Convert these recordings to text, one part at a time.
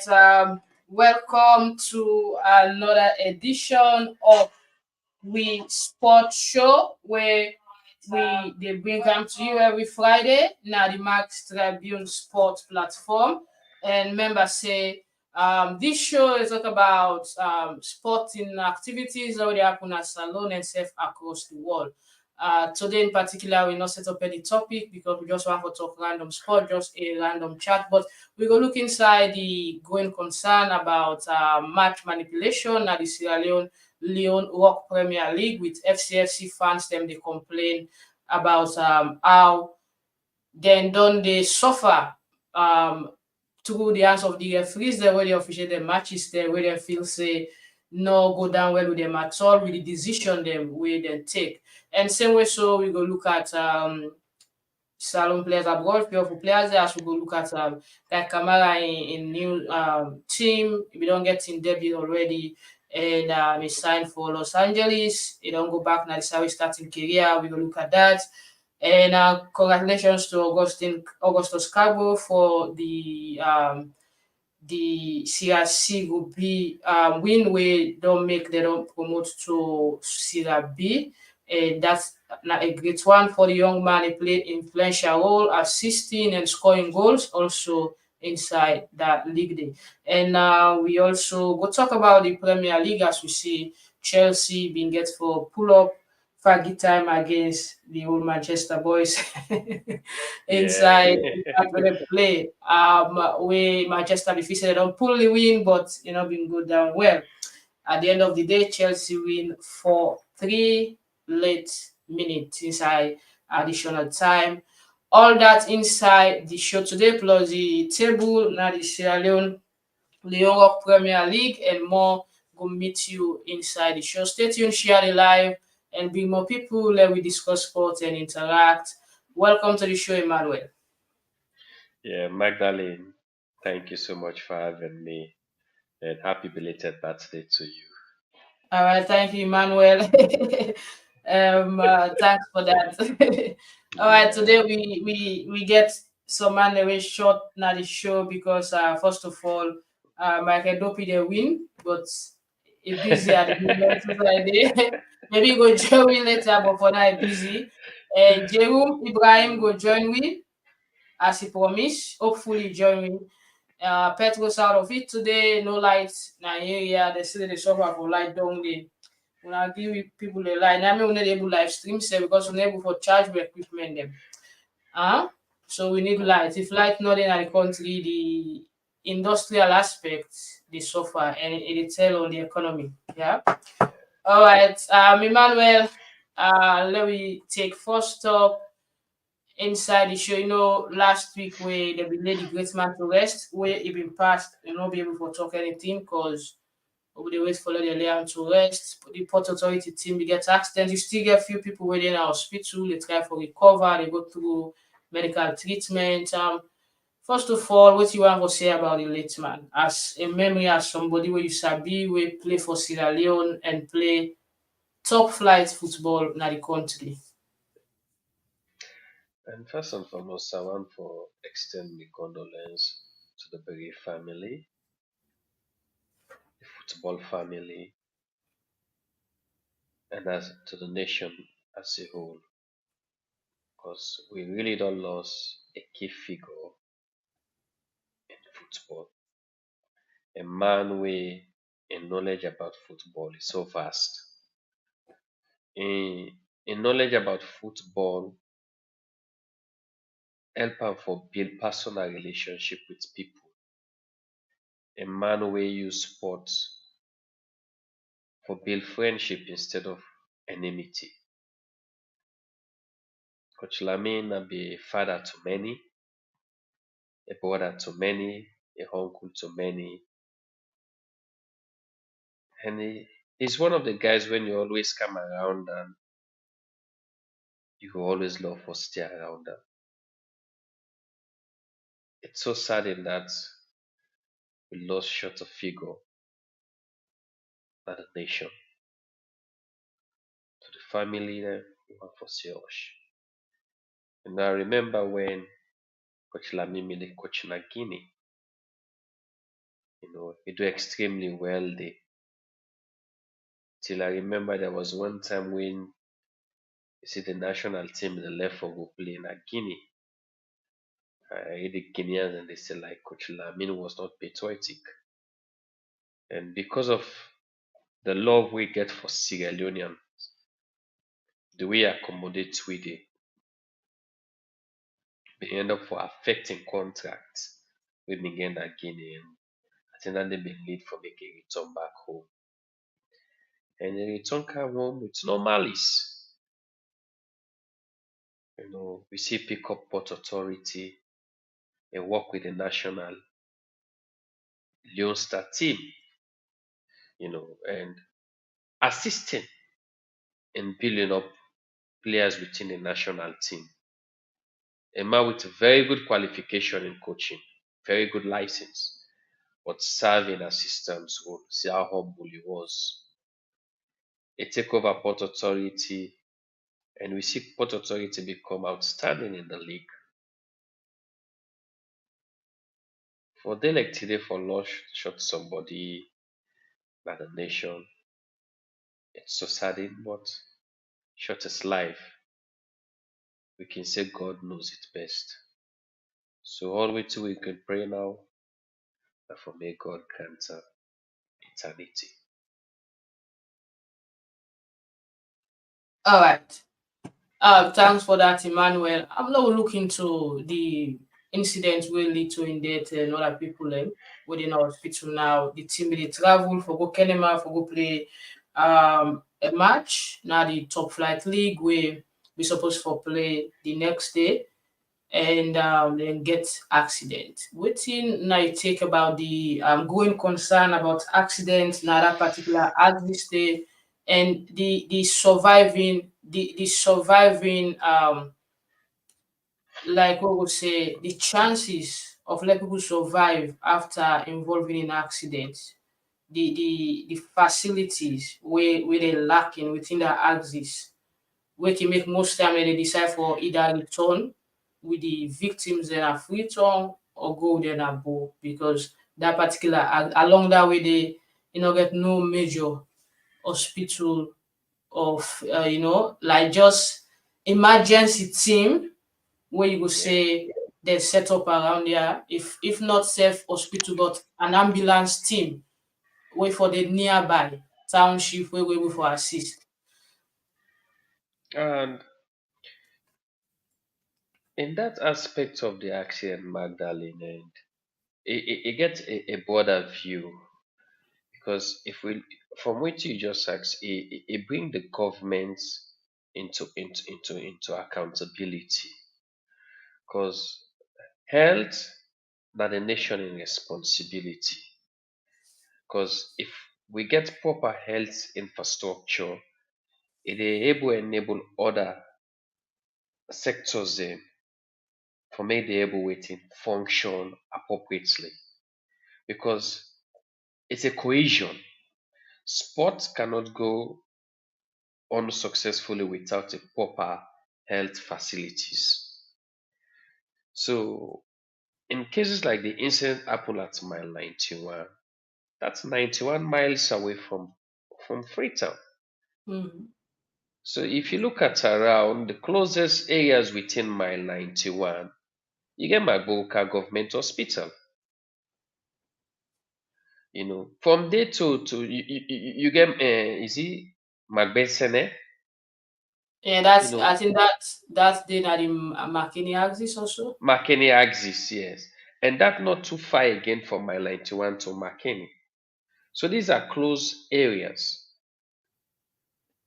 right. Welcome to another edition of We Sport Show, where they bring them to you every Friday. Now the Max Tribune Sports platform, and members say this show is not about sporting activities that already happen at Salone and self across the world. Today in particular, we not set up any topic because we just want to talk random sport, just a random chat. But we go look inside the growing concern about match manipulation at the Leone Rock Premier League with FCFC fans. Them they complain about how then don't they suffer um, through the hands of the referees there where they officiate the matches there where they feel say no go down well with them at all with the decision them we then take. And same way so we go look at Salone players abroad, fearful players there as we go look at like Kamara in new team. If we don't get in debut already and he signed for Los Angeles, he don't go back now this how he starting career. We go look at that. And congratulations to Augustus Carbo for the CRC Group B win where don't make they don't promote to Serie B. And that's not a great one for the young man. He played influential role, assisting and scoring goals also inside that league day. And we also go talk about the Premier League as we see Chelsea being get for pull up faggy time against the old Manchester boys Yeah. inside after the play. We Manchester defeated they don't pull the win, but been good down well. At the end of the day, Chelsea win for 3 late minutes inside additional time. All that inside the show today, plus the table, now the Sierra Leone Rock Premier League, and more go meet you inside the show. Stay tuned, share the live, and bring more people. Let we discuss sports and interact. Welcome to the show, Emmanuel. Yeah, Magdalene, thank you so much for having me and happy belated birthday to you. All right, thank you, Emmanuel. Thanks for that. All right, Yeah. today we get some man away short now the show because first of all, Michael Dopeii they win, but he busy at the moment. So I dey- maybe he go join me later, but for now he busy. And Jerome Ibrahim go join me as he promised. Hopefully join me. Petrosd out of it today, no lights. Now area they say they suffer for light down there. When I give people a line, I mean we not able live stream say because we not able for charge the equipment them. So we need light. If light not in the country, the industrial aspect they suffer and it tell on the economy. Yeah. All right. Emmanuel, let me take first stop inside the show. Last week where they been laid the great man to rest, where it been passed, not be able to talk anything because we dey wait for the layout to rest. The Port Authority team they get accident. You still get few people within our hospital. They try for recover. They go through medical treatment. First of all, what you want to say about the late man as a memory as somebody where you sabi we play for Sierra Leone and play top flight football in the country. And first and foremost, I want to extend my condolence to the Berry family, the football family, and as to the nation as a whole, because we really don't lose a key figure in football, a man with a knowledge about football is so vast. In knowledge about football help am for build personal relationship with people. A man wey use sport for build friendship instead of enmity. Coach Lamin na be a father to many, a brother to many, a uncle to many, and he's one of the guys when you always come around and you will always love for stay around them. It's so sad in that we lost short of figure at the nation. To the family there, we want for say hush. And I remember when Coach Lamimile coach na Guinea, He do extremely well there. Till I remember there was one time when you see the national team the left for go play in Guinea. The Guineans and they say like Coach Lamin was not patriotic. And because of the love we get for Sierra Leonean, the way accommodate with it, we end up for affecting contracts we begin that Guinea. And I think that they been lead for making a return back home. And the return come home with no malice. We see pick up port authority and work with the national Leon Star team, and assisting in building up players within the national team. A man with very good qualification in coaching, very good license, but serving assistants role. See how humble he was. He take over Port Authority, and we see Port Authority become outstanding in the league. For day like today, for lost shot somebody by the nation, it's so saddening, but short is life. We can say God knows it best. So all we two we can pray now that for may God grant eternity. All right. Thanks for that, Emmanuel. I'm now looking to the incident will lead to in death and other people within our hospital now. The team they travel for go Konneh for go play a match. Now the top flight league where we supposed for play the next day and then get accident. Waiting now you take about the going concern about accident now that particular axis day and the surviving like what we say the chances of let people survive after involving in accidents the facilities where they lacking within the axis where can make most time they decide for either return with the victims then a free turn or go then a bow because that particular along that way they get no major hospital of like just emergency team where you go Yeah. say they set up around there if not safe hospital but an ambulance team wait for the nearby township where we will for assist. And in that aspect of the accident, Magdalene, and it gets a broader view because if we, from what you just asked, it bring the government into accountability because health that the nation in responsibility because if we get proper health infrastructure, it is able enable other sectors for make the able waiting function appropriately because it's a cohesion. Sport cannot go on successfully without a proper health facilities. So in cases like the incident happened at mile 91, that's 91 miles away from Freetown. Mhm. So if you look at around the closest areas within mile 91, you get Magboka Government Hospital. From there to you get is it Magbesene? Yeah, You that's I know, think that's the na the McKinney axis also. Makeni axis, yes. And that not too far again from mile 91 to Makeni. So these are close areas.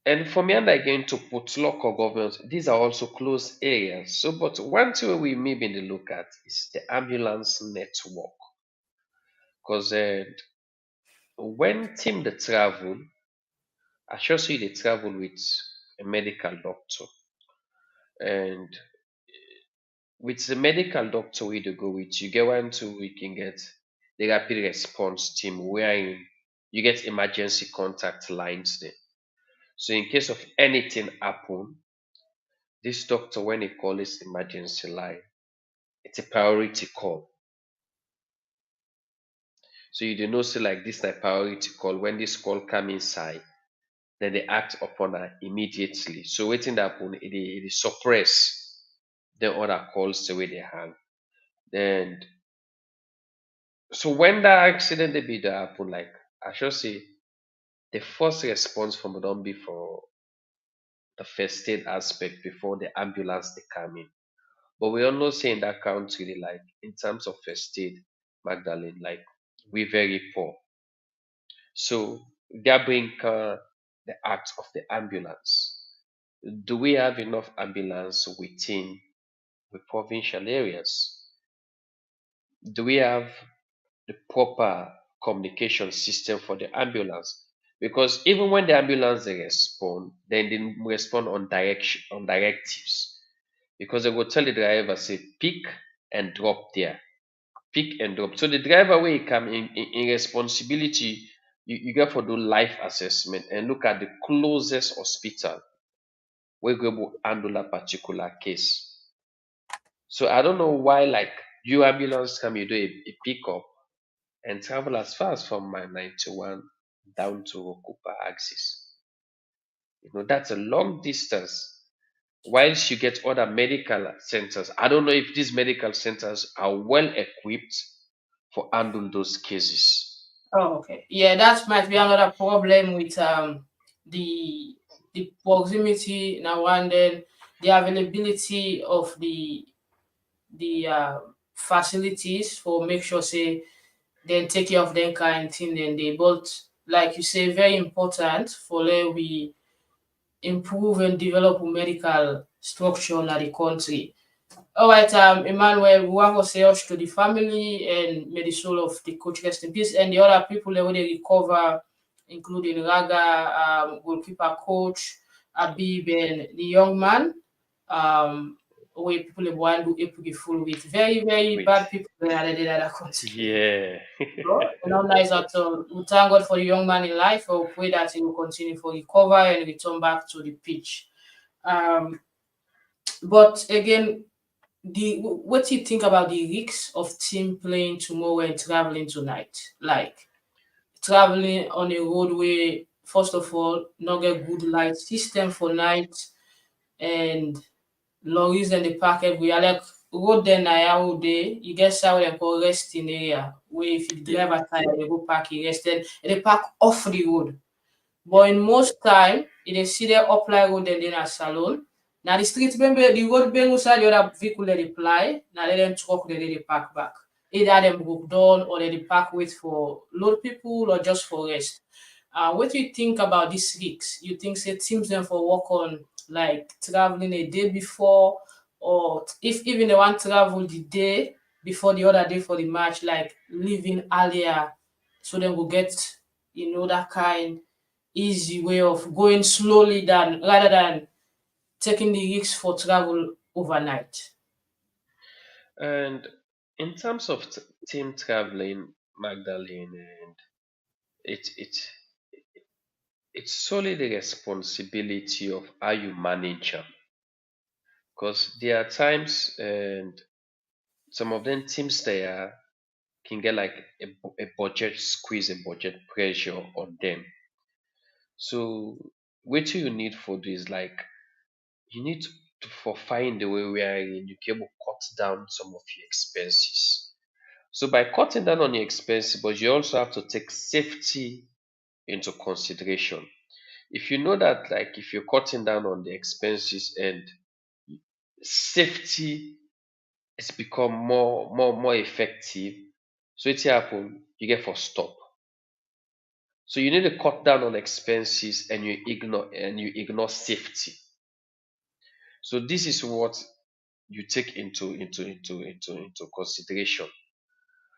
And from yonder again to put local government, these are also close areas. So, but one thing we maybe need to look at is the ambulance network. Because when team they travel, I sure see they travel with a medical doctor. And with the medical doctor we dey go with, you get one tool we can get the rapid response team wherein you get emergency contact lines there. So in case of anything happen, this doctor when he call this emergency line, it's a priority call. So you dey know say like this na priority call. When this call come inside, then they act upon her immediately. So wetin dey happen, it is suppress the other calls the way they hang. And so when that accident dey be dey happen, like I should say the first response from don be for the first aid aspect before the ambulance they come in. But we all know say in that country, like in terms of first aid, Magdalene, like we very poor. So that bring the act of the ambulance. Do we have enough ambulance within the provincial areas? Do we have the proper communication system for the ambulance? Because even when the ambulance they respond, then they respond on direction on directives. Because they will tell the driver say pick and drop there. Pick and drop. So the driver will come in responsibility, you get for do life assessment and look at the closest hospital where we go handle a particular case. So I don't know why like you ambulance come you do a pickup and travel as far as from my 91 down to Okupa axis. That's a long distance. Whilst you get other medical centers, I don't know if these medical centers are well equipped for handling those cases. Oh, okay. Yeah, that might be another problem with the proximity now, and then the availability of the facilities for make sure say then take care of them kind thing. Then they both, like you say, very important for we improve and develop medical structure in the country. All right, Emmanuel, we want to say us to the family and may the soul of the coach rest in peace, and the other people that will recover, including Raga, goalkeeper coach, Abib, and the young man. Where people want to do full with very, very With bad people that are in other country. yeah. So, not nice at all. We thank God for the young man in life. We pray that he will continue for recover and return back to the pitch. Um, but again, what do you think about the risks of team playing tomorrow and traveling tonight? Like traveling on a roadway, first of all, not get good light system for night and lorries and the park everywhere. Like road then I all day, you get how they call resting area where if you Yeah. drive a tire, they go park it rest. Then they park off the road. But in most time, you dey see dem apply road dem dey na Salone. Na the street benbe the road bengu side the other vehicle dem dey ply, na there dem truck dem dey park back. Either dem broke down or dem dey park wait for load people or just for rest. What do you think about these risks? You think say teams dem for work on like traveling a day before, or if even they want travel the day before the other day for the match, like leaving earlier so dem go get that kind easy way of going slowly than rather than taking the risk for travel overnight. And in terms of team traveling, Magdalene, and it it's solely the responsibility of how you manage them. Because there are times and some of them teams there can get like a budget squeeze, a budget pressure on them. So what you need for this, like you need to for find a way where you can able cut down some of your expenses. So by cutting down on your expenses, but you also have to take safety into consideration. If you know that like if you're cutting down on the expenses and safety has become more effective, so it happen you get for stop. So you need to cut down on expenses and you ignore safety. So this is what you take into consideration.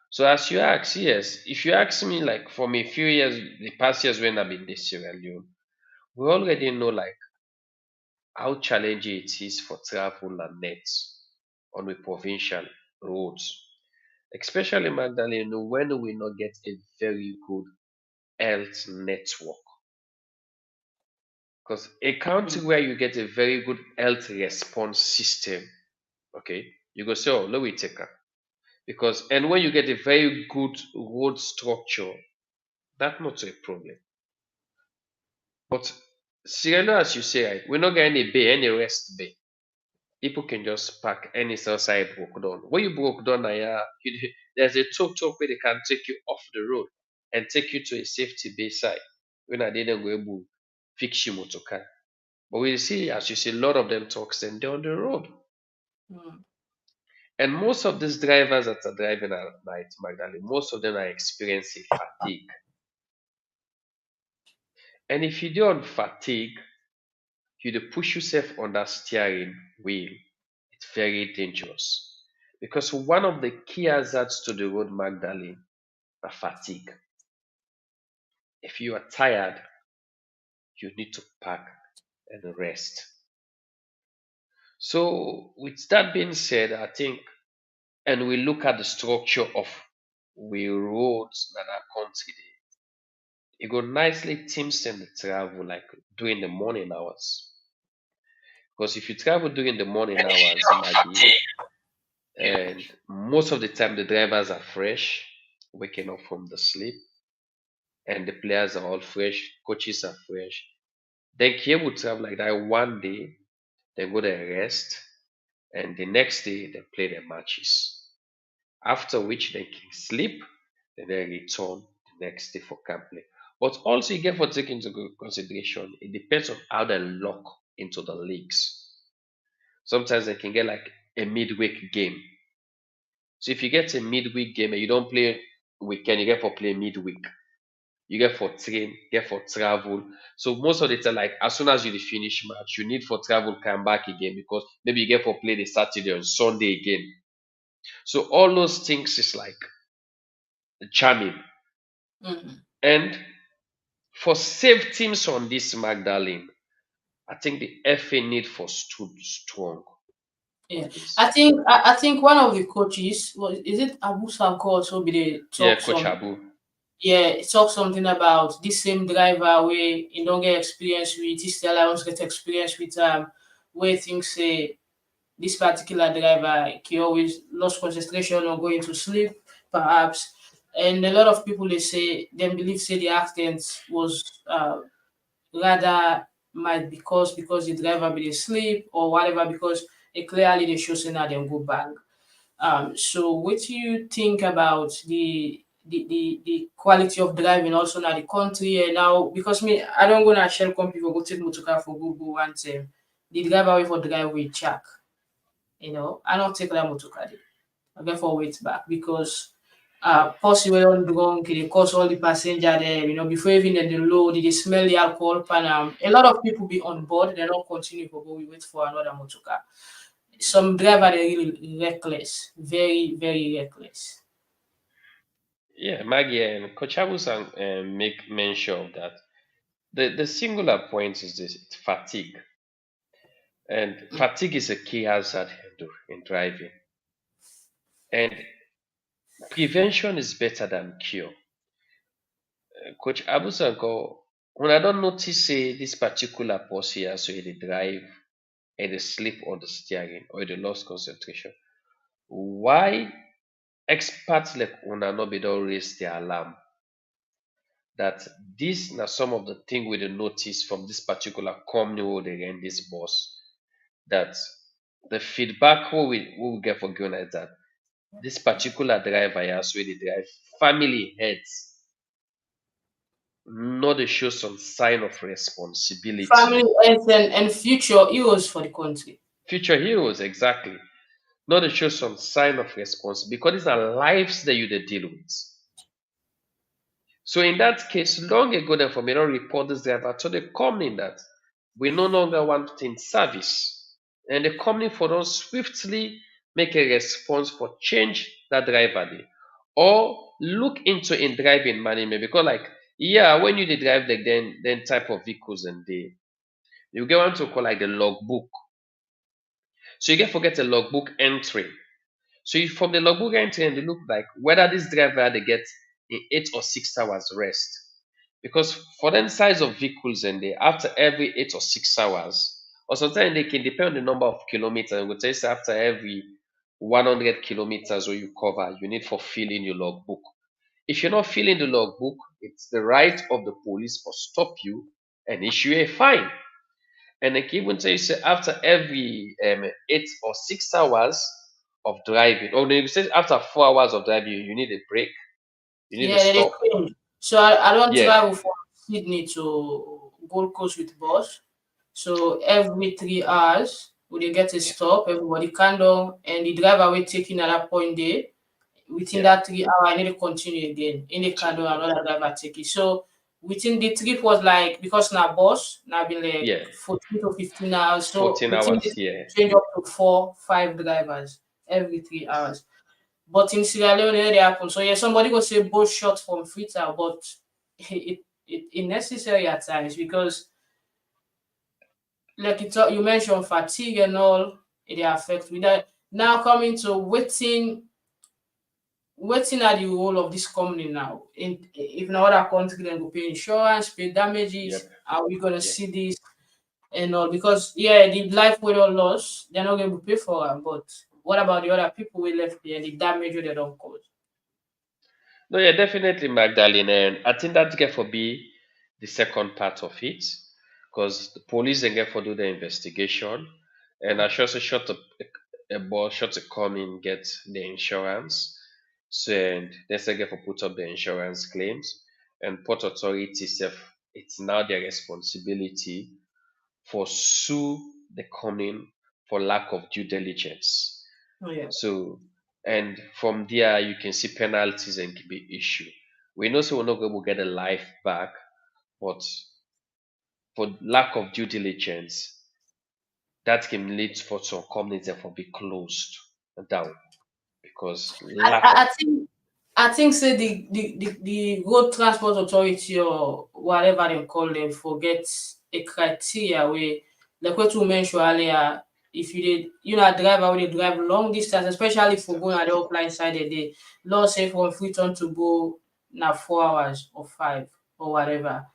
So as you ask, yes, if you ask me like from a few years, the past years when I've been in Sierra Leone, we already know like how challenging it is for travel and nets on the provincial roads, especially Magdalene when we not get a very good health network. Because a country where you get a very good health response system, okay, you go say, oh, let me take her. Because and when you get a very good road structure, that's not a problem. But Sierra Leone, as you say, right, we're not getting a bay, any rest bay. People can just park any outside broke down. When you broke down, there's a tuk where they can take you off the road and take you to a safety bay side. When I didn't go able to fix your motor car. But we see, as you see, a lot of them trucks and they're on the road. Mm. And most of these drivers that are driving at night, Magdalene, most of them are experiencing fatigue. And if you do on fatigue, you do push yourself on that steering wheel. It's very dangerous. Because one of the key hazards to the road, Magdalene, are fatigue. If you are tired, you need to park and rest. So, with that being said, I think, and we look at the structure of we roads that are country, it go nicely teams in the travel like during the morning hours. Because if you travel during the morning hours, Maggie, and most of the time the drivers are fresh, waking up from the sleep, and the players are all fresh, coaches are fresh. Then Kia would travel like that one day, then go there rest, and the next day they play their matches. After which they can sleep, then they return the next day for camp play. But also you get for take into consideration, it depends on how they lock into the leagues. Sometimes they can get like a midweek game. So if you get a midweek game and you don't play weekend, you get for play midweek. You get for train, get for travel. So most of the time, like as soon as you finish match, you need for travel come back again because maybe you get for play the Saturday or Sunday again. So all those things is like charming. Mm. And for safe teams on this Magdalene, I think the FA need for stood strong Yeah, on this. I think one of the coaches was, is it Abu Sanko also be the Yeah, talk Coach some, Abu. yeah, talk something about this same driver where he don't get experience with this allowance get experience with where things say this particular driver he always lost concentration or going to sleep perhaps, and a lot of people they say they believe say the accident was rather might because the driver be dey sleep or whatever because it clearly they show say na dem go back. So what do you think about the quality of driving also now the country and now because me I don't go na shell come people go take motor car for go one time the driver wey for drive with check, you know, I don't take that motor car dey. I get for wait back because possible on drunk, they cause all the passenger there, you know, before even the load, they smell the alcohol pan. A lot of people be on board, they don't continue for go, we wait for another motor car. Some driver they really reckless, very, very reckless. Yeah, Maggie and Coach Abu make mention of that. The singular point is this it's fatigue. And Mm. fatigue is a key hazard in driving. And prevention is better than cure. Coach Abu Sanko, when I don't notice say this particular pause here, so he drive and they sleep on the steering or they lost concentration. Why experts like una no be don raise the alarm that this na some of the thing we dey notice from this particular company wey dey rent this bus that the feedback wey we get for Gboyah is that this particular driver here so wey dey drive family heads no dey show some sign of responsibility. Family and future heroes for the country. Future heroes exactly. No dey show some sign of responsibility because these are lives that you dey deal with. So in that case, long ago, therefore, may not report this driver to the company that we no longer want in service. And the company for us swiftly make a response for change that driver day. Or look into in driving management because like yeah, when you dey drive like then type of vehicles and they you get one to call like the logbook. So you get forget a logbook entry. So if from the logbook entry and they look like whether this driver they get in 8 or 6 hours rest. Because for them size of vehicles and they after every 8 or 6 hours, or sometimes they can depend on the number of kilometers. We tell you say after every 100 kilometers where you cover, you need for filling your logbook. If you're not filling the logbook, it's the right of the police for stop you and issue a fine. And they can even tell you say after every 8 or 6 hours of driving, or they say after 4 hours of driving, you need a break, you need to Yeah, they stop. change. So I don't Yeah, travel from Sydney to Gold Coast with bus. So every 3 hours, we dey get a yeah, stop, everybody calm down, and the driver will take in at that point there. Within yeah. that 3 hour, I need to continue again. In the car, Continue. another driver take it. So within the trip was like because now bus now been like Yeah, 14 to 15 hours. So 14 within the hours. trip, Yeah, change up to 4, 5 drivers every three yes. hours. But in Sierra Leone, they happen. So yeah, somebody go say both shot from Twitter, but it necessary at times because like you mentioned fatigue and all, it dey affect with that. Now coming to waiting at the role of this company now. In if in other country then go pay insurance, pay Yep, damages, are we gonna yep. see this and all? Because yeah, the life we don't lost, they're not going to pay for them. But what about the other people we left there, the damage they don't cause? No, yeah, definitely, Magdalene. And I think that get for be the second part of it, because the police then get for do the investigation, and I sure say short a ball, short to come in, get the insurance, so and then say get for put up the insurance claims, and port authority self, it's now their responsibility for sue the coming for lack of due diligence. Oh yeah. So, and from there, you can see penalties and can be issued. We know so we're not going to get a life back, but for lack of due diligence, that can lead for some companies that will be closed down because I, lack I, of I think I think say the road transport authority or whatever they call them forget a criteria where like what you mentioned earlier, if you did you know a driver when they drive long distance, especially for going at the offline side a day, law say from Freetown to go now 4 hours or five or whatever.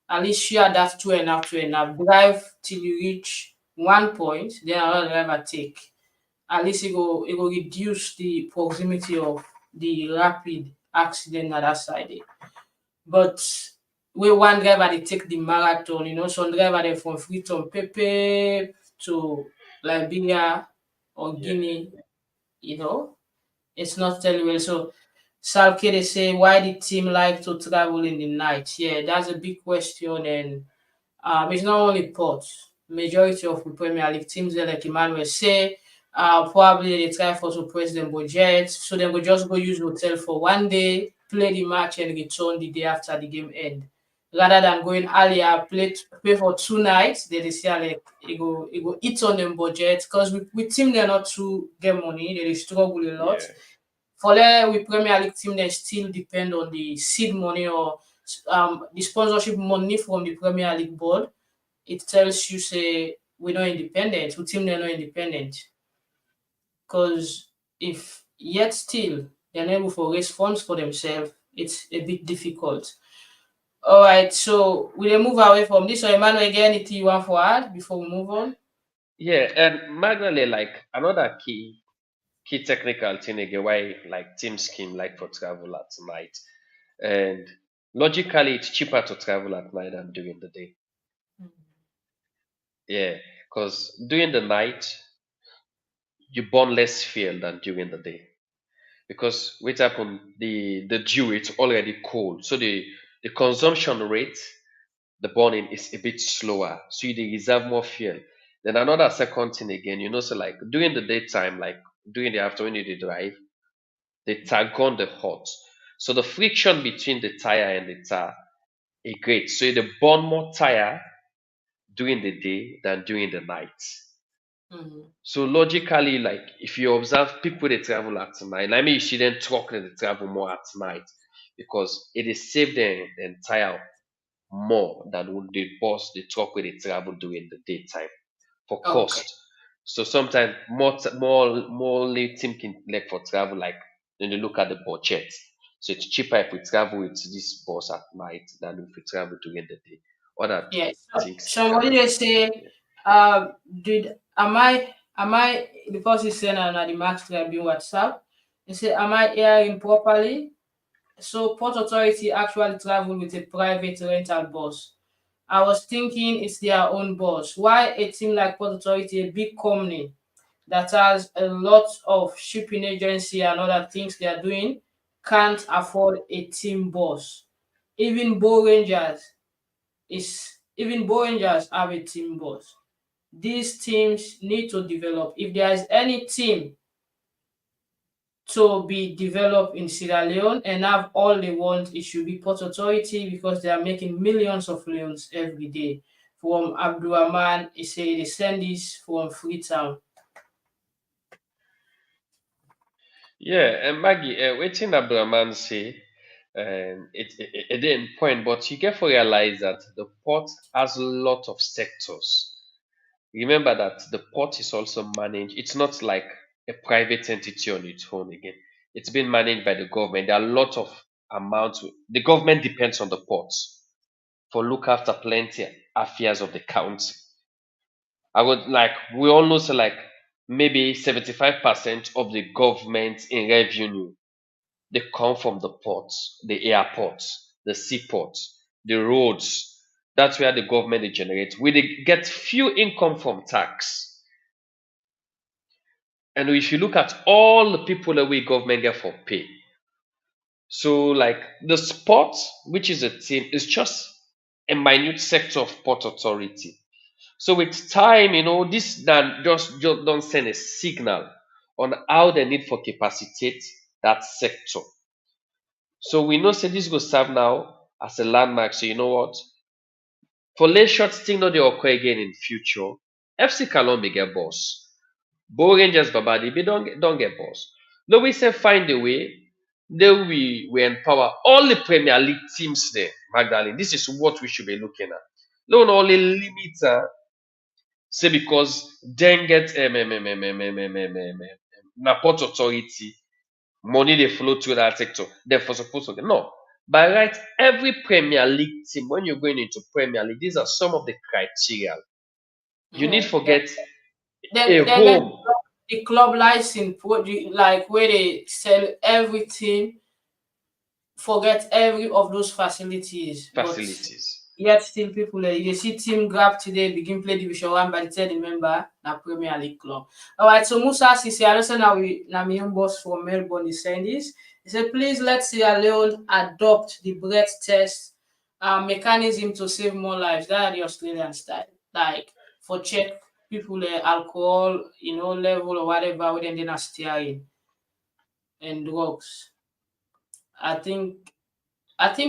At least share that 2.5 drive till you reach one point, then another driver take at least it go reduce the proximity of the rapid accident at that side. But we one driver they take the marathon, some driver they from Freetown Pepe to Liberia or yeah, Guinea, it's not telling well. So Salke they say why the team like to travel in the night? Yeah, that's a big question and it's not only Port. Majority of the Premier League teams, there, like Emmanuel say, probably they try for suppress them budget, so they will just go use hotel for one day, play the match, and return the day after the game end. Rather than going earlier, pay for 2 nights, they say like it go eat on them budget because with team they're not to get money, they struggle a lot. yeah, For there, with Premier League team, they still depend on the seed money or the sponsorship money from the Premier League board. It tells you say we're not independent, we team they're not independent. Because if yet still they're not able to raise funds for themselves, it's a bit difficult. All right, so we'll move away from this. So Emmanuel, again, anything you want to add before we move on? yeah. And Magdalene, like another key technical thing again, why like team scheme like for travel at night, and logically it's cheaper to travel at night than during the day. Yeah, because during the night you burn less fuel than during the day. Because what happened, the dew it's already cold, so the consumption rate, the burning is a bit slower, so you dey reserve more fuel. Then another second thing again, so like during the daytime, like during the afternoon you dey drive, the tire gun the hot, so the friction between the tire and the tire is great, so you dey burn more tire during the day than during the night. Mhm. So logically, like if you observe people they travel at night, like me you see them truck they travel more at night because it is save them the entire more than would the bus the truck where they travel during the daytime for Okay. cost. So sometimes more late thinking like for travel, like when you look at the budget. So it's cheaper if we travel with this bus at night than if we travel during the day. Other Yeah. things Somebody can they say, yeah. did am I? Am I the person sent on the Max Tribune WhatsApp? He said, am I hearing properly? So Port Authority actually travel with a private rental bus. I was thinking it's their own bus. Why a team like Port Authority, a big company that has a lot of shipping agency and other things they are doing, can't afford a team bus? Even Bow Rangers even Bow Rangers have a team bus. These teams need to develop. If there is any team to be developed in Sierra Leone and have all they want, it should be Port Authority because they are making millions of loans every day. From Abdulrahman, he say they send this from Freetown. Yeah, and Maggie, waiting Abraman say, it didn't point, but you get to realize that the port has a lot of sectors. Remember that the port is also managed. It's not like a private entity on its own again. It's been managed by the government. There are a lot of amounts. The government depends on the ports for look after plenty affairs of the county. I would like we all know say like maybe 75% of the government in revenue they come from the ports, the airports, the seaports, the roads. That's where the government they generate. We they get few income from tax. And if you look at all the people that we government get for pay, so like the sport, which is a team, is just a minute sector of port authority. So with time, this just don't send a signal on how they need for capacitate that sector. So we know say this go serve now as a landmark. So you know what? For late short thing not they occur again in future. FC Kalon get boss. Bo Rangers Babadi be don't get boss. No we say find a way. Then we empower all the Premier League teams there, Magdalene. This is what we should be looking at. Don't only limit say because then get na port authority money they flow through that sector. Therefore, supposed to get no. By right, every Premier League team, when you're going into Premier League, these are some of the criteria. You need Yeah, to yeah. get Then a then get home the club license, like where they sell everything, forget every of those facilities, but facilities. yet still people you see team grab today begin play division one by the third member na Premier League club. All right, so Musa Sisi, I listen now we na my own boss from Melbourne is saying this. He said, please let Sierra Leone adopt the breath test mechanism to save more lives. That are the Australian style. Like for check people alcohol, level or whatever within they are steering and drugs. I think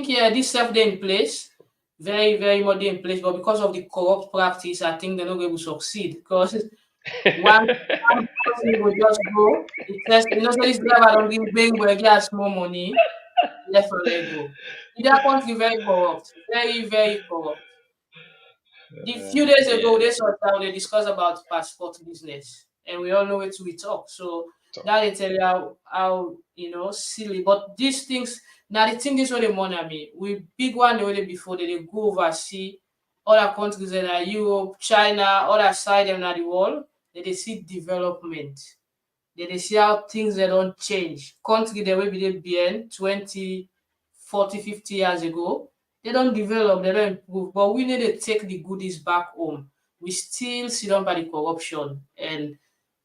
yeah, this stuff they in place, very, very much dey in place, but because of the corrupt practice, I think they're not going to succeed because one person will just go, it says, say this driver don't give bang where he has more money, left for let go. Their country very corrupt, very, very corrupt. The few days ago, Yeah. they sort out they discuss about passport business, and we all know it we talk. So So, that they tell you how silly. But these things now the thing is what they money me. We big one the way before they go oversee other countries that are Europe, China, other side them na the world. They see development. They see how things they don't change. Country they will be there behind 20, 40, 50 years ago. They don't develop, they don't improve. But we need to take the goodies back home. We still sit on by the corruption and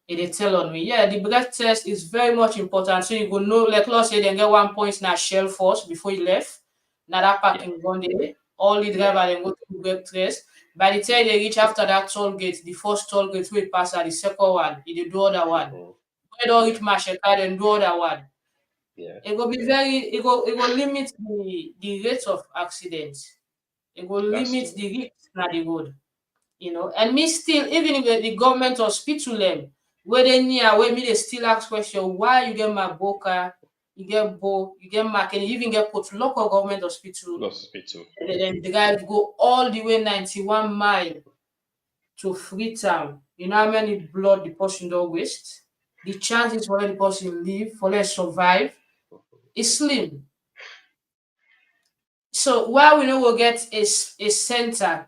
they tell on me. Yeah, the breath test is very much important. So you go know, like let's say they get 1 point in a shell first before you left. Now that yeah, parking gone there. All the yeah. driver then go to breath test. By the time they reach after that toll gate, the first toll gate we pass at the second one, they do other one. Mhm. We don't Yeah, reach Masheka, then do other one. yeah, It will be yeah. very it will limit the rate of accidents. It will That's limit true. the risk na the road. And me still, even if the government hospital them, where they near, where me they still ask question, why you get my boca, you get Bo, you get Mark, and you even get put local government hospital, Hospital. and then the guy go all the way 91 mile to Freetown. You know how many blood the person don't waste? The chances for let the person live, for let survive, is slim. So while we know we'll get a center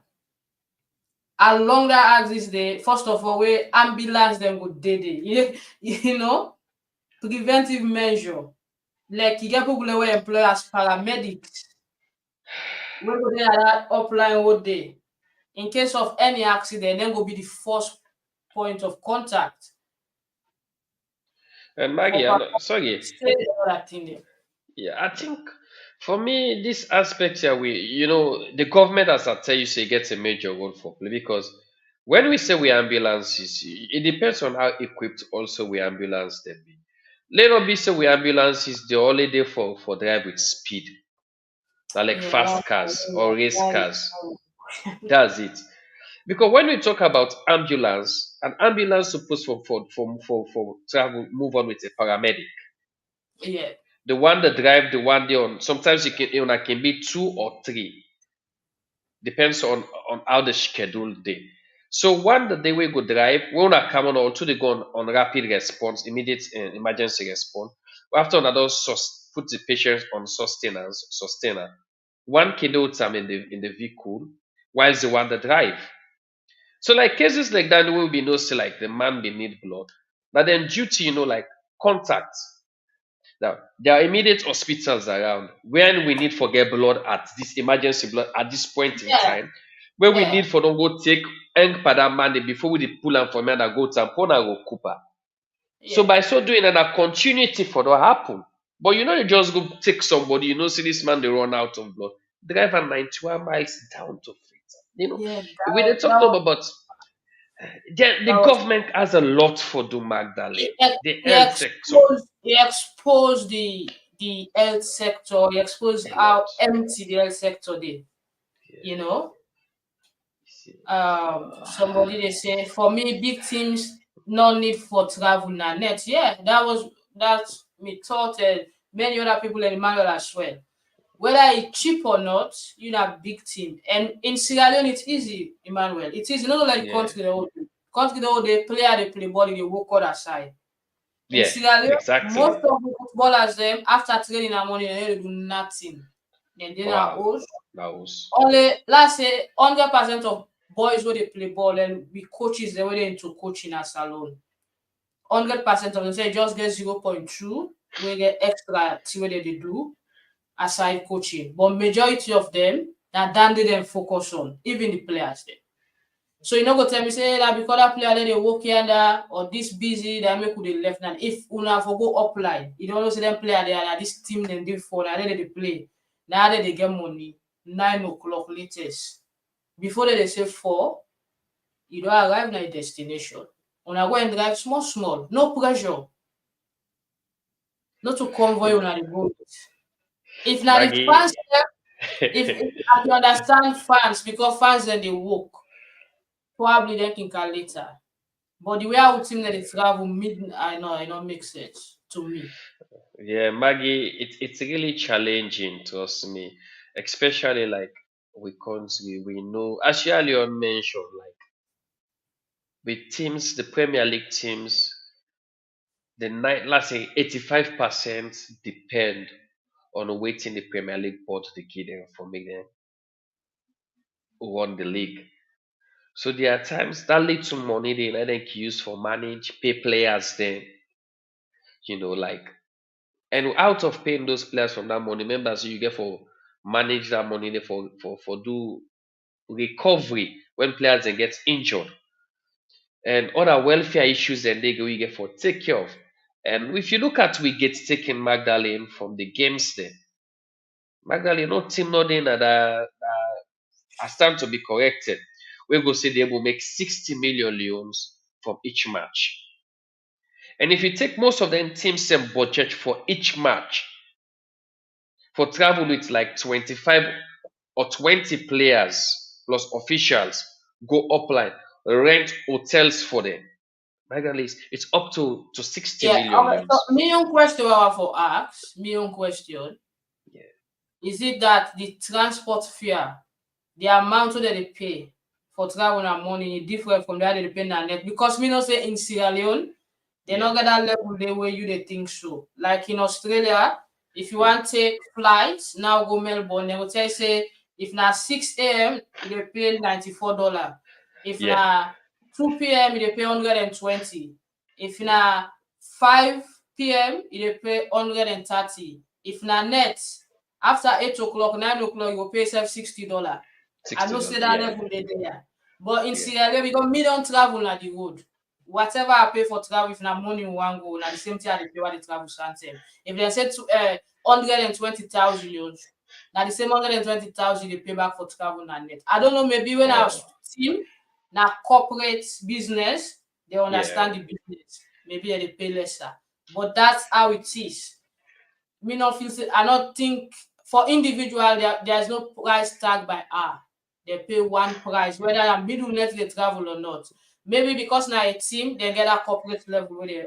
along that axis there, first of all, where ambulance them go dey. You know, preventive measure. Like you get people wey employ as paramedics, wey go dey at that upline all day. In case of any accident, then go be the first point of contact And for Maggie, sorry, say the other thing there. yeah, I think for me, this aspect here, the government, as I tell you, say gets a major role for play because when we say we ambulances, it depends on how equipped also we ambulance them be. Let not be say we ambulances the only day for drive with speed, like Yeah, that fast cars or race one. cars. That's it. Because when we talk about ambulance, an ambulance supposed for travel move on with a paramedic. Yeah, The one that drive the one day on. Sometimes it can be two or three, depends on how the schedule day. So one the day we go drive, we wanna come on or two they go on rapid response, immediate emergency response. After another put the patient on sustainer. One can do time in the vehicle, while the one that drive. So like cases like that will be no say like the man be need blood. But then duty, like contact. Now, there are immediate hospitals around when we need for get blood at this emergency blood at this point in yeah, time, where we yeah, need for don't go take ink for that money before we dey pull am for me and go tampon and go cooper. So yeah, by so doing, and a continuity for that happen. But you just go take somebody, see this man they run out of blood. Drive 91 miles down to Freighter. yeah. We they talk about the That was government has a lot for do he, Magdalene, ex- the he health sector, exposed he exposed the health sector. He exposed a lot. how empty the health sector did. You Yeah. know, See. somebody they say for me, big teams no need for travel na net. Yeah, that's me thought and many other people in Emmanuel as well. Whether it's cheap or not, you know, big team. And in Sierra Leone, it's easy, Emmanuel. It's easy. Not like Yeah. country the whole country the whole they play ball, they work out aside. In Yeah. Sierra Leone, most Exactly. of the footballers them after training and money, they do nothing. Then they are Wow. old. That was. Only let's say 100% of boys where they play ball and we coaches they were into coaching at Salone. 100% of them say just get 0.2, we get extra see what they do aside coaching. But majority of them that dan they them focus on, even the players them. So you know go tell me say that because that player they work here or this busy that make they left now. If una for go upline, you don't know say them player there and this team them dey for now they play. Now they get money 9 o'clock latest. Before they say 4, you don't arrive na your destination. Una go and drive small small, no pressure, not to convoy una dey go. If na the Maggie. fans if I can understand fans because fans then they work, probably then can call later. But the way I would think that they travel mid I know make sense to me. Yeah, Maggie, it's really challenging, trust me. Especially like we know, as you earlier mentioned, like with teams, the Premier League teams, let's say 85% depend on waiting the Premier League board to give them for make them won the league. So there are times that little money they let them use for manage, pay players then, like and out of paying those players from that money, members you get for manage that money there for do recovery when players then get injured and other welfare issues and they go you get for take care of. And if you look at we get taken Magdalene from the games there, Magdalene no team no dey that has time to be corrected. We go say they will make 60 million leons from each match. And if you take most of them teams same budget for each match for travel with like 25 or 20 players plus officials go upline, rent hotels for them. Magdalene, it's up to 60 Yeah, million okay. So leons. me own question I want for ask, me own question. Yeah. Is it that the transport fare, the amount that they pay for travel and money is different from that they pay na net? Because me not say in Sierra Leone, they Yeah. not get that level the way you they think so. Like in Australia, if you Yeah. want to take flights now go Melbourne, they will tell you say if na 6 a.m. they pay $94. If Yeah. na 2 p.m. you dey pay 120. If na 5 p.m. you dey pay 130. If na net, after 8 o'clock, 9 o'clock, you go pay yourself $60. I know say $60. that Yeah. level dey there. But in Yeah. Sierra Leone, because me don travel na the road. Whatever I pay for travel, if na money we wan go, na the same thing I dey pay while the travel stand. If dem say 120,000, na the same 120,000 you dey pay back for travel na net. I don't know, maybe when our Oh. team na corporate business, they Yeah. understand the business. Maybe they dey pay lesser. But that's how it is. Me not feel say I not think for individual there's no price tag by hour. They pay one price, whether a middle net they travel or not. Maybe because now a team, they get a corporate level where they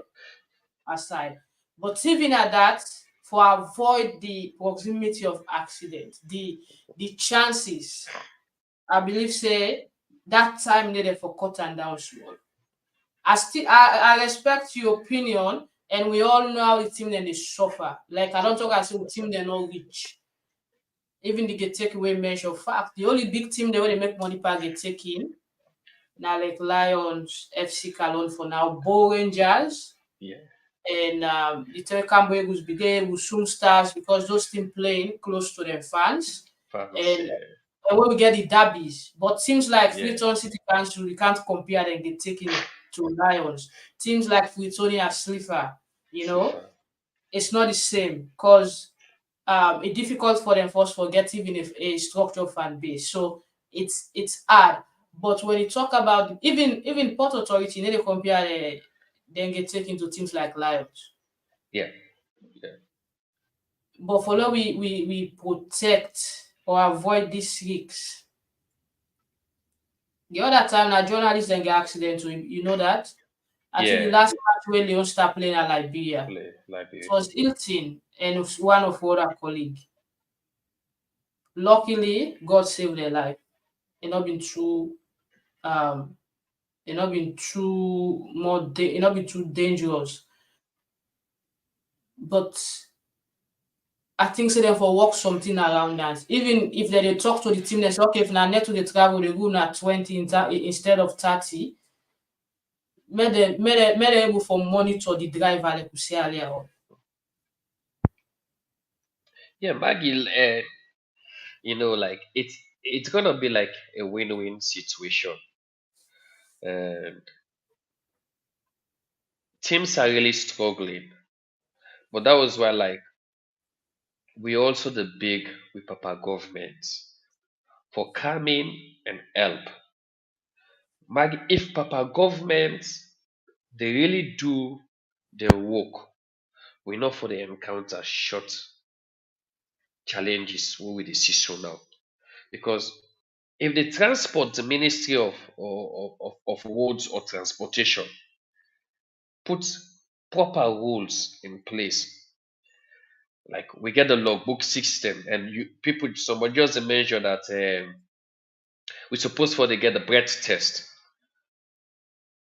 aside. But even at that, for avoid the proximity of accident, the chances, I believe say that time needed for cut and down small. I respect your opinion, and we all know how the team then they suffer. Like I don't talk as the team they not rich. Even they get take away measure fact. The only big team they want to make money per get taken. Now like Lions, FC Salone for now, Bow Rangers, Yeah. and the Telecom Eagles be there with soon stars because those teams playing close to their fans. Fans. And when we get the derbies, but teams like Yeah. Freetown City Council, we can't compare them get taken to Lions. Teams like Freetonia Slipher, Slipper. it's not the same because it's difficult for them first forget even if a structured fan base. So it's hard. But when you talk about even Port Authority, you need to compare then get taken to teams like Lions. Yeah. Yeah. But for now we protect or avoid these risks. The other time na journalists then get accident too, you know that? I think the Yeah. last match where Leon start playing at Liberia, Play it Liberia. was Hilton and one of our colleague. Luckily, God saved their life. It not been too um it not been too it not been too dangerous. But I think say them for work something around that. Even if they talk to the team, they say okay, if na net to the travel, they go na 20 instead of 30. Make them able for monitor the driver like we say earlier on. Yeah, Maggie, like it's gonna be like a win-win situation. And teams are really struggling. But that was why like we also the big with Papa government for coming and help. Maggie, if Papa government they really do their work, we know for the encounter short challenges we will see so now. Because if the transport the ministry of roads or transportation put proper rules in place, like we get the logbook system and you people somebody just mention that we supposed for they get the breath test,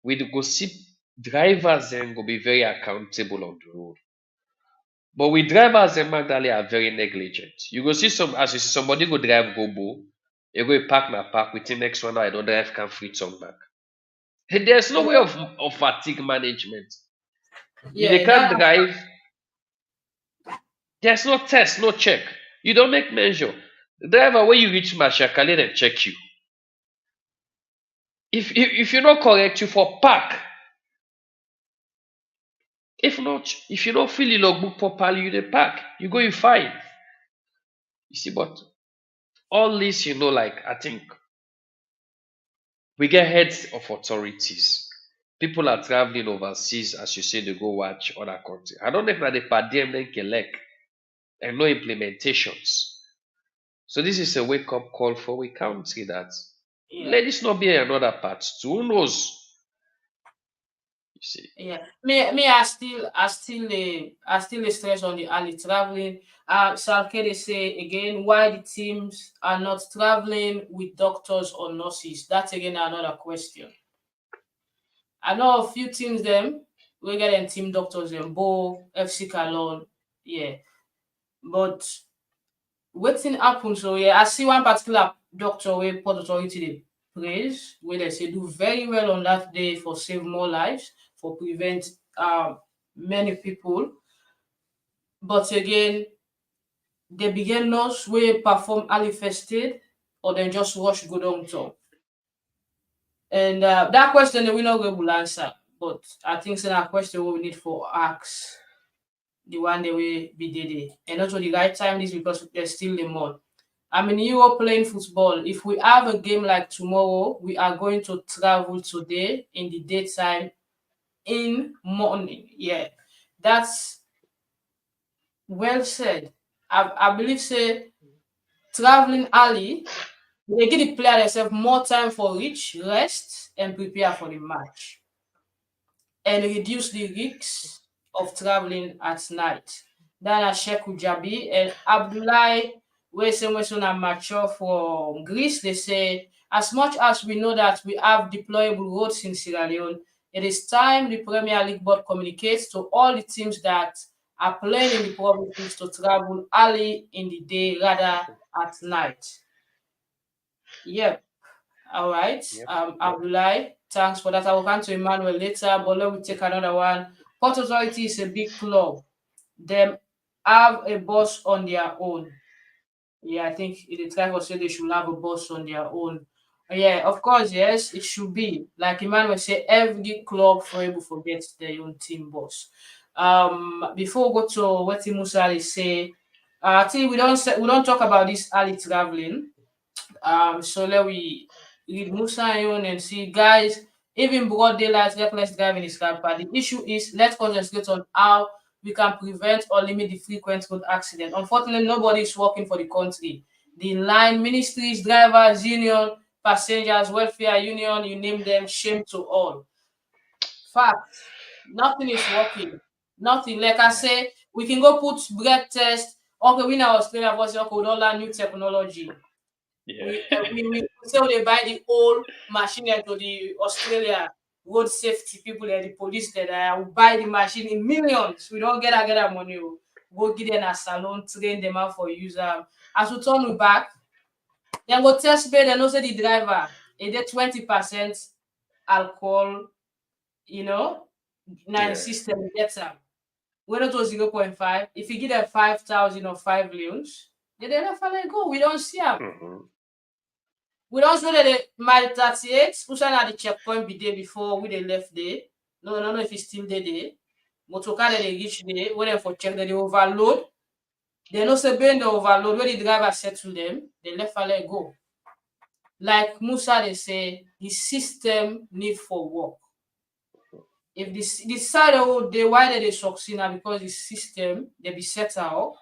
we go see drivers then go be very accountable on the road. But we drivers in Magdalene are very negligent. You go see some as you see somebody go drive go, you go park na park within next 1 hour I don't drive can free some back. There's no You way know, of fatigue management. If they yeah, can't that drive, there's no test, no check. You don't make measure. The driver, when you reach Mashakale, they check you. If you're not correct, you for park. If not, if you don't fill the logbook properly, you dey park. You go, you fine. You see, but all this, like I think we get heads of authorities. People are traveling overseas, as you say, they go watch other countries. I don't know if na the per diem then collect and no implementations. So this is a wake up call for we country that yeah. let this not be another part too. Who knows? You see. Yeah, I still stress on the early traveling. Salke say again why the teams are not traveling with doctors or nurses. That's again another question. I know a few teams them we get them team doctors them Bo FC Calon, yeah. But waiting happen so yeah, I see one particular doctor where Port Authority they praise, where they say do very well on that day for save more lives, for prevent many people. But again, they begin nurse where perform early first aid or then just rush go down top. And that question we not going to answer, but I think it's a question we need for ask the one that we be did it. And also the right time is because there's still the month. I'm in Europe playing football. If we have a game like tomorrow, we are going to travel today in the daytime in morning. Yeah, that's well said. I believe say traveling early, they give the player themselves more time for reach, rest, and prepare for the match, and reduce the risks of traveling at night. Then Sheikh Jabi and Abdullah, where someone are mature for Greece, they say, as much as we know that we have deployable roads in Sierra Leone, it is time the Premier League board communicates to all the teams that are playing in the provinces to travel early in the day rather at night. Yep. All right. Yep. Abdullah, thanks for that. I will come to Emmanuel later, but let me take another one. Port Authority is a big club. Them have a boss on their own. Yeah, I think the driver said they should have a boss on their own. Yeah, of course, yes, it should be. Like Emmanuel said, every club forever forgets their own team boss. Before we go to what Musa say, I think we don't talk about this early traveling. So let we read Musa and see, guys, even broad daylight reckless driving is rampant. The issue is let's concentrate on how we can prevent or limit the frequent road accident. Unfortunately, nobody is working for the country. The line ministries, drivers, union, passengers, welfare union, you name them, shame to all. Fact, nothing is working. Nothing. Like I say, we can go put breath test. Okay, we know Australia was okay with all that new technology. Yeah. We say they buy the old machine to the Australia road safety people and the police that will buy the machine in millions. We don't get that money. Go give them a salon, train them out for user. As we turn we back, then go test bed and also the driver. It did 20% alcohol, you know, now Yeah. system gets them. When it was 0.5, if you give them 5,000 or 5 millions, they never let go. We don't see them. Mm-hmm. We don't know that the mile 38, who at the checkpoint be there before we they left there. No, I don't know if it's still there. Motocar that they reach there, when they for check that they overload. They know say when they overload, when the driver settle them, they left and let go. Like Musa, they say the system need for work. If this side of the why they succeed now because the system they be set up,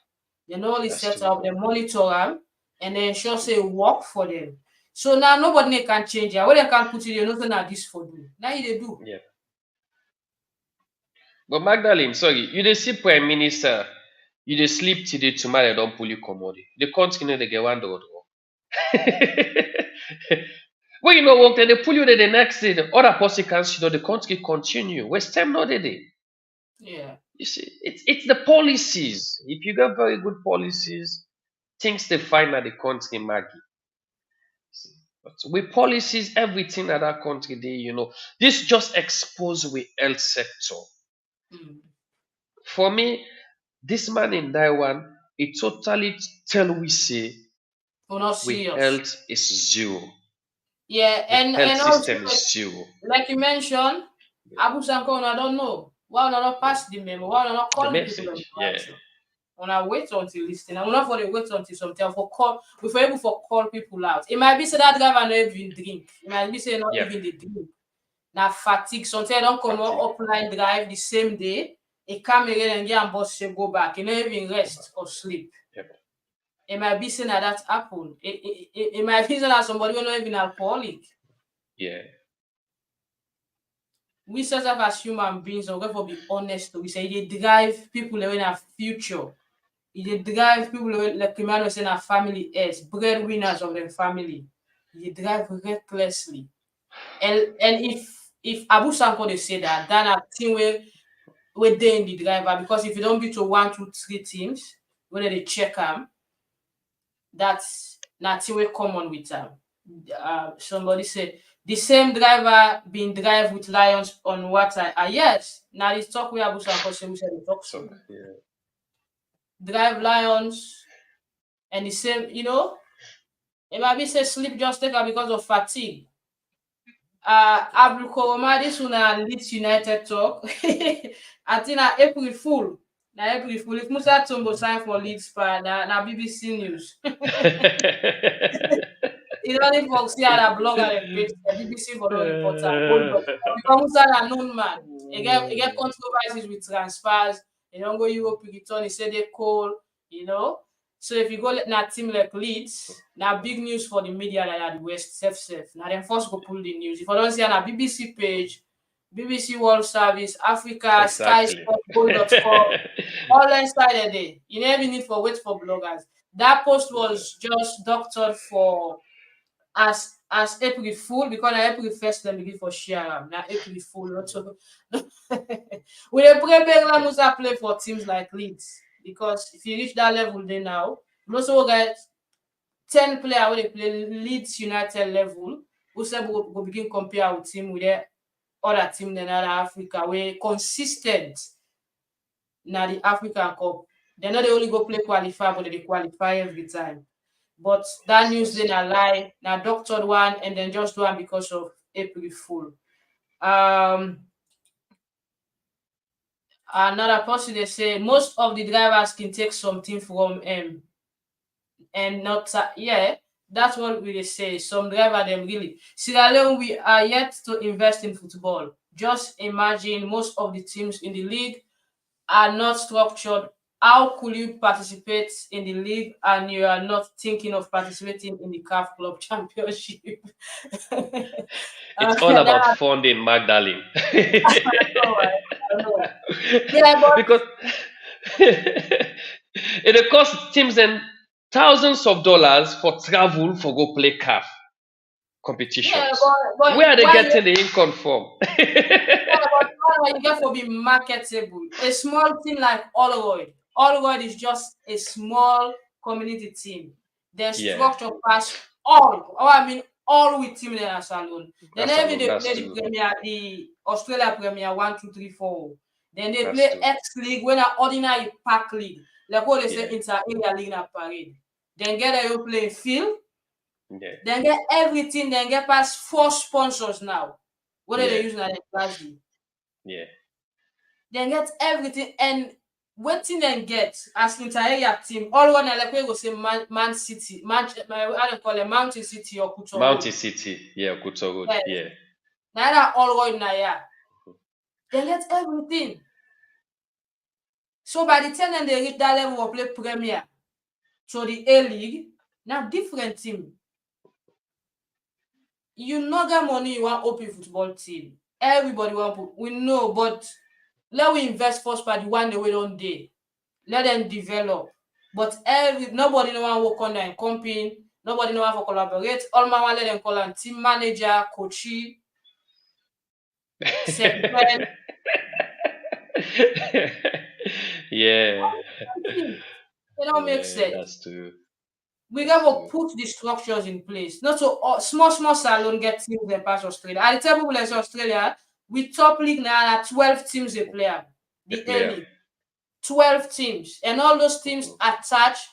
they not only That's set true. up, they monitor them and they ensure say work for them. So now nobody can change it. What they can put it, you nothing at this for do. Now they do. Yeah. But Magdalene, sorry, you dey see Prime Minister, you dey sleep till the tomorrow they don't pull you commodity. The country no dey get one door. When you know work, then they pull you there the next day. The other person cancel, the country continue. West time not dey. Yeah. You see, it's the policies. If you got very good policies, things they find at the country, Maggie. But with policies, everything at that country, this just expose with health sector. Mm. For me, this man in Taiwan, it totally tell we say We're not with serious. health is zero. Yeah, The health and also system is zero. like you mentioned, Abu Sanko, I don't know. Why not pass the memo? Why not The call the people on message, yeah. interaction? When I wait until listening, I'm not for the wait until something for call before able for call people out. It might be say that driver not even drink. It might be say not Yep. even the drink. Now fatigue. Sometimes don't come Fatigue. out upline drive the same day. It come again and get and boss say go back. You not even rest or sleep. Yep. It might be saying that happen. It might be saying that somebody will not even alcoholic. Yeah. We set up as human beings, or for be honest, we say they drive people away in our future. They drive people away, like Emmanuel saying, our family is breadwinners of their family. They drive recklessly. And if Abu Sanko they say that, then a team where they in the driver, because if you don't be to 1, 2, 3 teams, whether they check them, that's not team will common with them. Somebody said the same driver been drive with lions on water. Yes. Now this talk we have some question we said the talk So, so yeah. drive lions and the same, it might be say sleep just take her because of fatigue. Abdul Koroma, this one Leeds United talk. I think na April Fool. Na April Fool. If Musa Tombo sign for Leeds pa na BBC News. You know, if folks see how that blogger and page, the BBC for don't report her. Because Musa a known man. He get controversies with transfers. He don't go Europe, he return, he say they call, you know. So if you go na team like Leeds, now big news for the media that are the West safe. Now them first go pull the news. If I don't see on a BBC page, BBC World Service, Africa, Sky Exactly. Sport, Goal.com, all inside a day. You never need for wait for bloggers. That post was just doctored for as April Fool because na April 1st them begin for share am. Na April Fool. Not so. We dey pray make Musa play for teams like Leeds because if you reach that level there now, we also get 10 players wey dey play Leeds United level. We say go begin compare with team with the other team in Africa wey consistent na the African Cup. They no dey only go play qualifier, but they qualify every time. But that news then a lie, now doctored one and then just one because of April Fool. Another person they say most of the drivers can take something from and not yeah, that's what we say. Some driver them really. Sierra Leone, we are yet to invest in football. Just imagine most of the teams in the league are not structured. How could you participate in the league and you are not thinking of participating in the CAF Club Championship? It's all about That, funding, Magdalene. I know. Yeah, but Because it costs teams and thousands of dollars for travel for go play CAF yeah, competitions. but Where are they why getting the income from? why you get for be marketable? A small team like Allroyd is just a small community team. Their Yeah, structure pass all. Oh, I mean all with team in Salone. Then that's every alone. they That's play the true. Premier, the Australia Premier 1, 2, 3, 4. Then they That's play true. X League when an ordinary pack league. Like what they say Yeah, inter area league na parade. Then get a playing field. yeah, Then get everything, then get past 4 sponsors now. What are yeah, they using at the class D? yeah. Then get everything and waiting and get as inter-area team. All one like we go say Man City, I don't call it Mountain City or Kuto Mountain Road. City. Yeah, Kuto Road. Yes. Yeah. Now that all one na yeah. Then get everything. So by the time then they reach that level of play Premier to the A League, now different team. You no get money, you want open football team. Everybody want put. We know, but let we invest first by the one they wait on day. Let them develop. But nobody no want work on their company, nobody no want to collaborate. All my want let them call on team manager, coachy, set plan. Yeah, It don't make yeah, sense. that's true. We That's got to true. put the structures in place. Not so small Salone get teams and pass Australia. At the table like Australia, with top league now 12 teams a player. The The A player. League. 12 teams. And all those teams Mhm. attached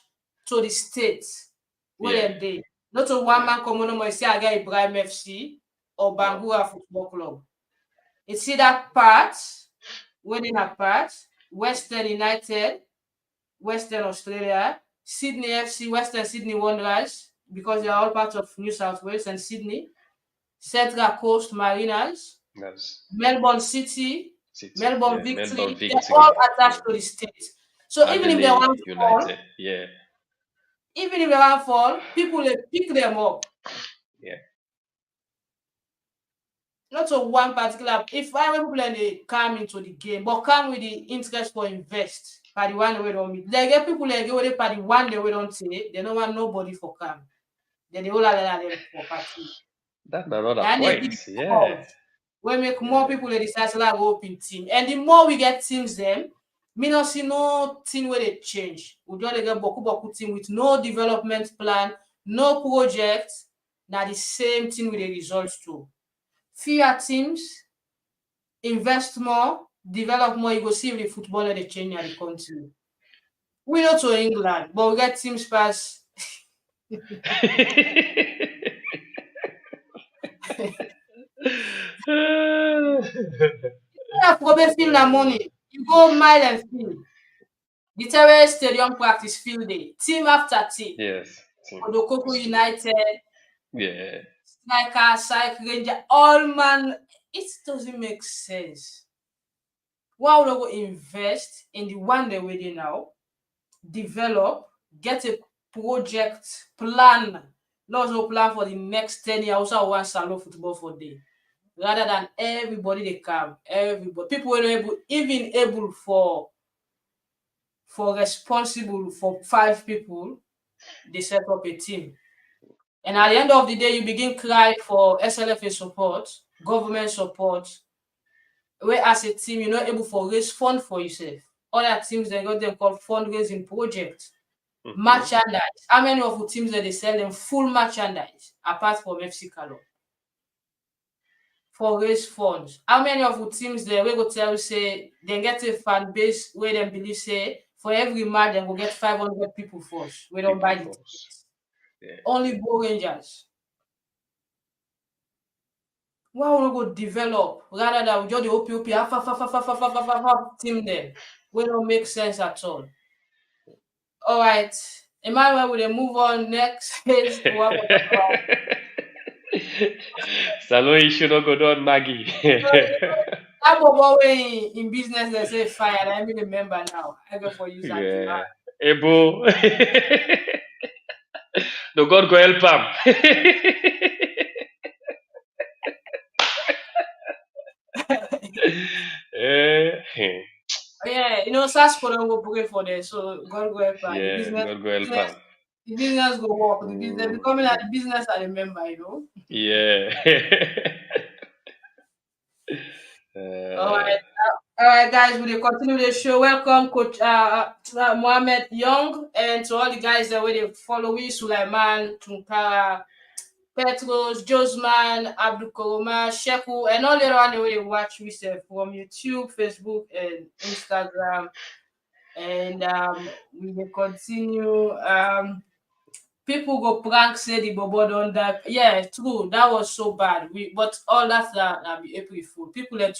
to the states where Yeah, they not to one yeah. man come on say I get Ibrahim FC or No, Bangura Football Club. It's see that part, winning a part, Western United, Western Australia, Sydney FC, Western Sydney Wanderers, because they are all part of New South Wales and Sydney, Central Coast Mariners, that's Melbourne City, City. Melbourne Yeah, Melbourne Victory, they're all Victory. Yeah. attached to the states. So even if they Adelaide want to fall, United. Yeah, even if they want to fall, people they pick them up. yeah. Not to one particular. If I people they come into the game, but come with the interest for invest. By the one they don't meet. They get people like go with by the one they don't say. They don't want nobody for come. Then they all are them for party. That's another Now they be point. the Yeah, cause. We make more yeah. people they decide to like open team. And the more we get teams them, me not see no thing where they change. We just get boku team with no development plan, no project, Now the same thing with the results too. Fewer teams, invest more, develop more. You go see if the football they change in the country. We know to England, but we get teams pass. Yeah, probably feel the money. You go mile and field. The terrace stadium practice field day. Team after team. Yes. Odokoko It's true. United, Yeah. Striker, Cycle Ranger, all man. It doesn't make sense. Why would I go invest in the one they waiting now? Develop, get a project plan. Not no plan for the next 10 years. Also, I want Salone football for day. Rather than everybody they come, everybody people were able, even able for responsible for 5 people, they set up a team. And at the end of the day, you begin cry for SLFA support, government support, where as a team, you're not able to raise fund for yourself. Other teams, they got them called fundraising projects. Mm-hmm. Merchandise. How many of the teams that they sell them full merchandise apart from FC Calo for raise funds? How many of the teams there we go tell you say they get a fan base where they believe say for every match they will get 500 people first. We don't People buy the force. tickets. Yeah. Only Bo Rangers. Why would we go develop rather than we just the OPOP half team there? We don't make sense at all. All right. Emmanuel, will they move on next is what we're talking about. Salone should not go down, Maggie. That bobo way in business they say fire. I mean remember now. I go for use that. Yeah. Ebo. No, God go help him. Yeah, Sasco don't go pray for them, so God go help her. The Yeah, business, God go help business, him. the business go work. The business Mm, becoming like mm. the business I remember. Yeah. All uh, right. All right, guys, we will continue the show. Welcome, Coach Mohammed Young, and to all the guys that will follow we, Sulaiman, Tunkara, Petrosd, Josman, Abdul Koroma, Sheku, and all the other one that will watch me from YouTube, Facebook, and Instagram. And we will continue. People go prank say the bobo don't die. Yeah, true. That was so bad. But all that be April Fool. People then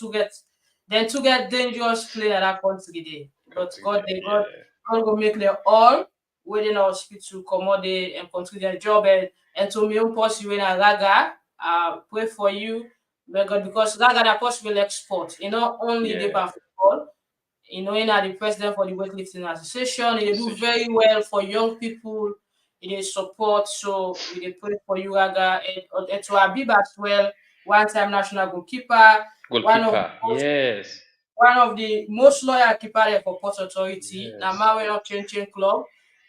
to get dangerous play at that country day. But God, continue. they Yeah. God go make them all within our hospital commode and continue their job and to me own possible in a raga. Pray for you. May God because raga that possible export. Only they Yeah. can football. The president for the weightlifting association. They do Association. very well for young people. They support. So we dey pray for you, Aga, and to Abib as well. One-time national goalkeeper, one of the Goalkeeper. most Yes. one of the most loyal keeper there for Port Authority. Now, Yes. man, we're not changing club.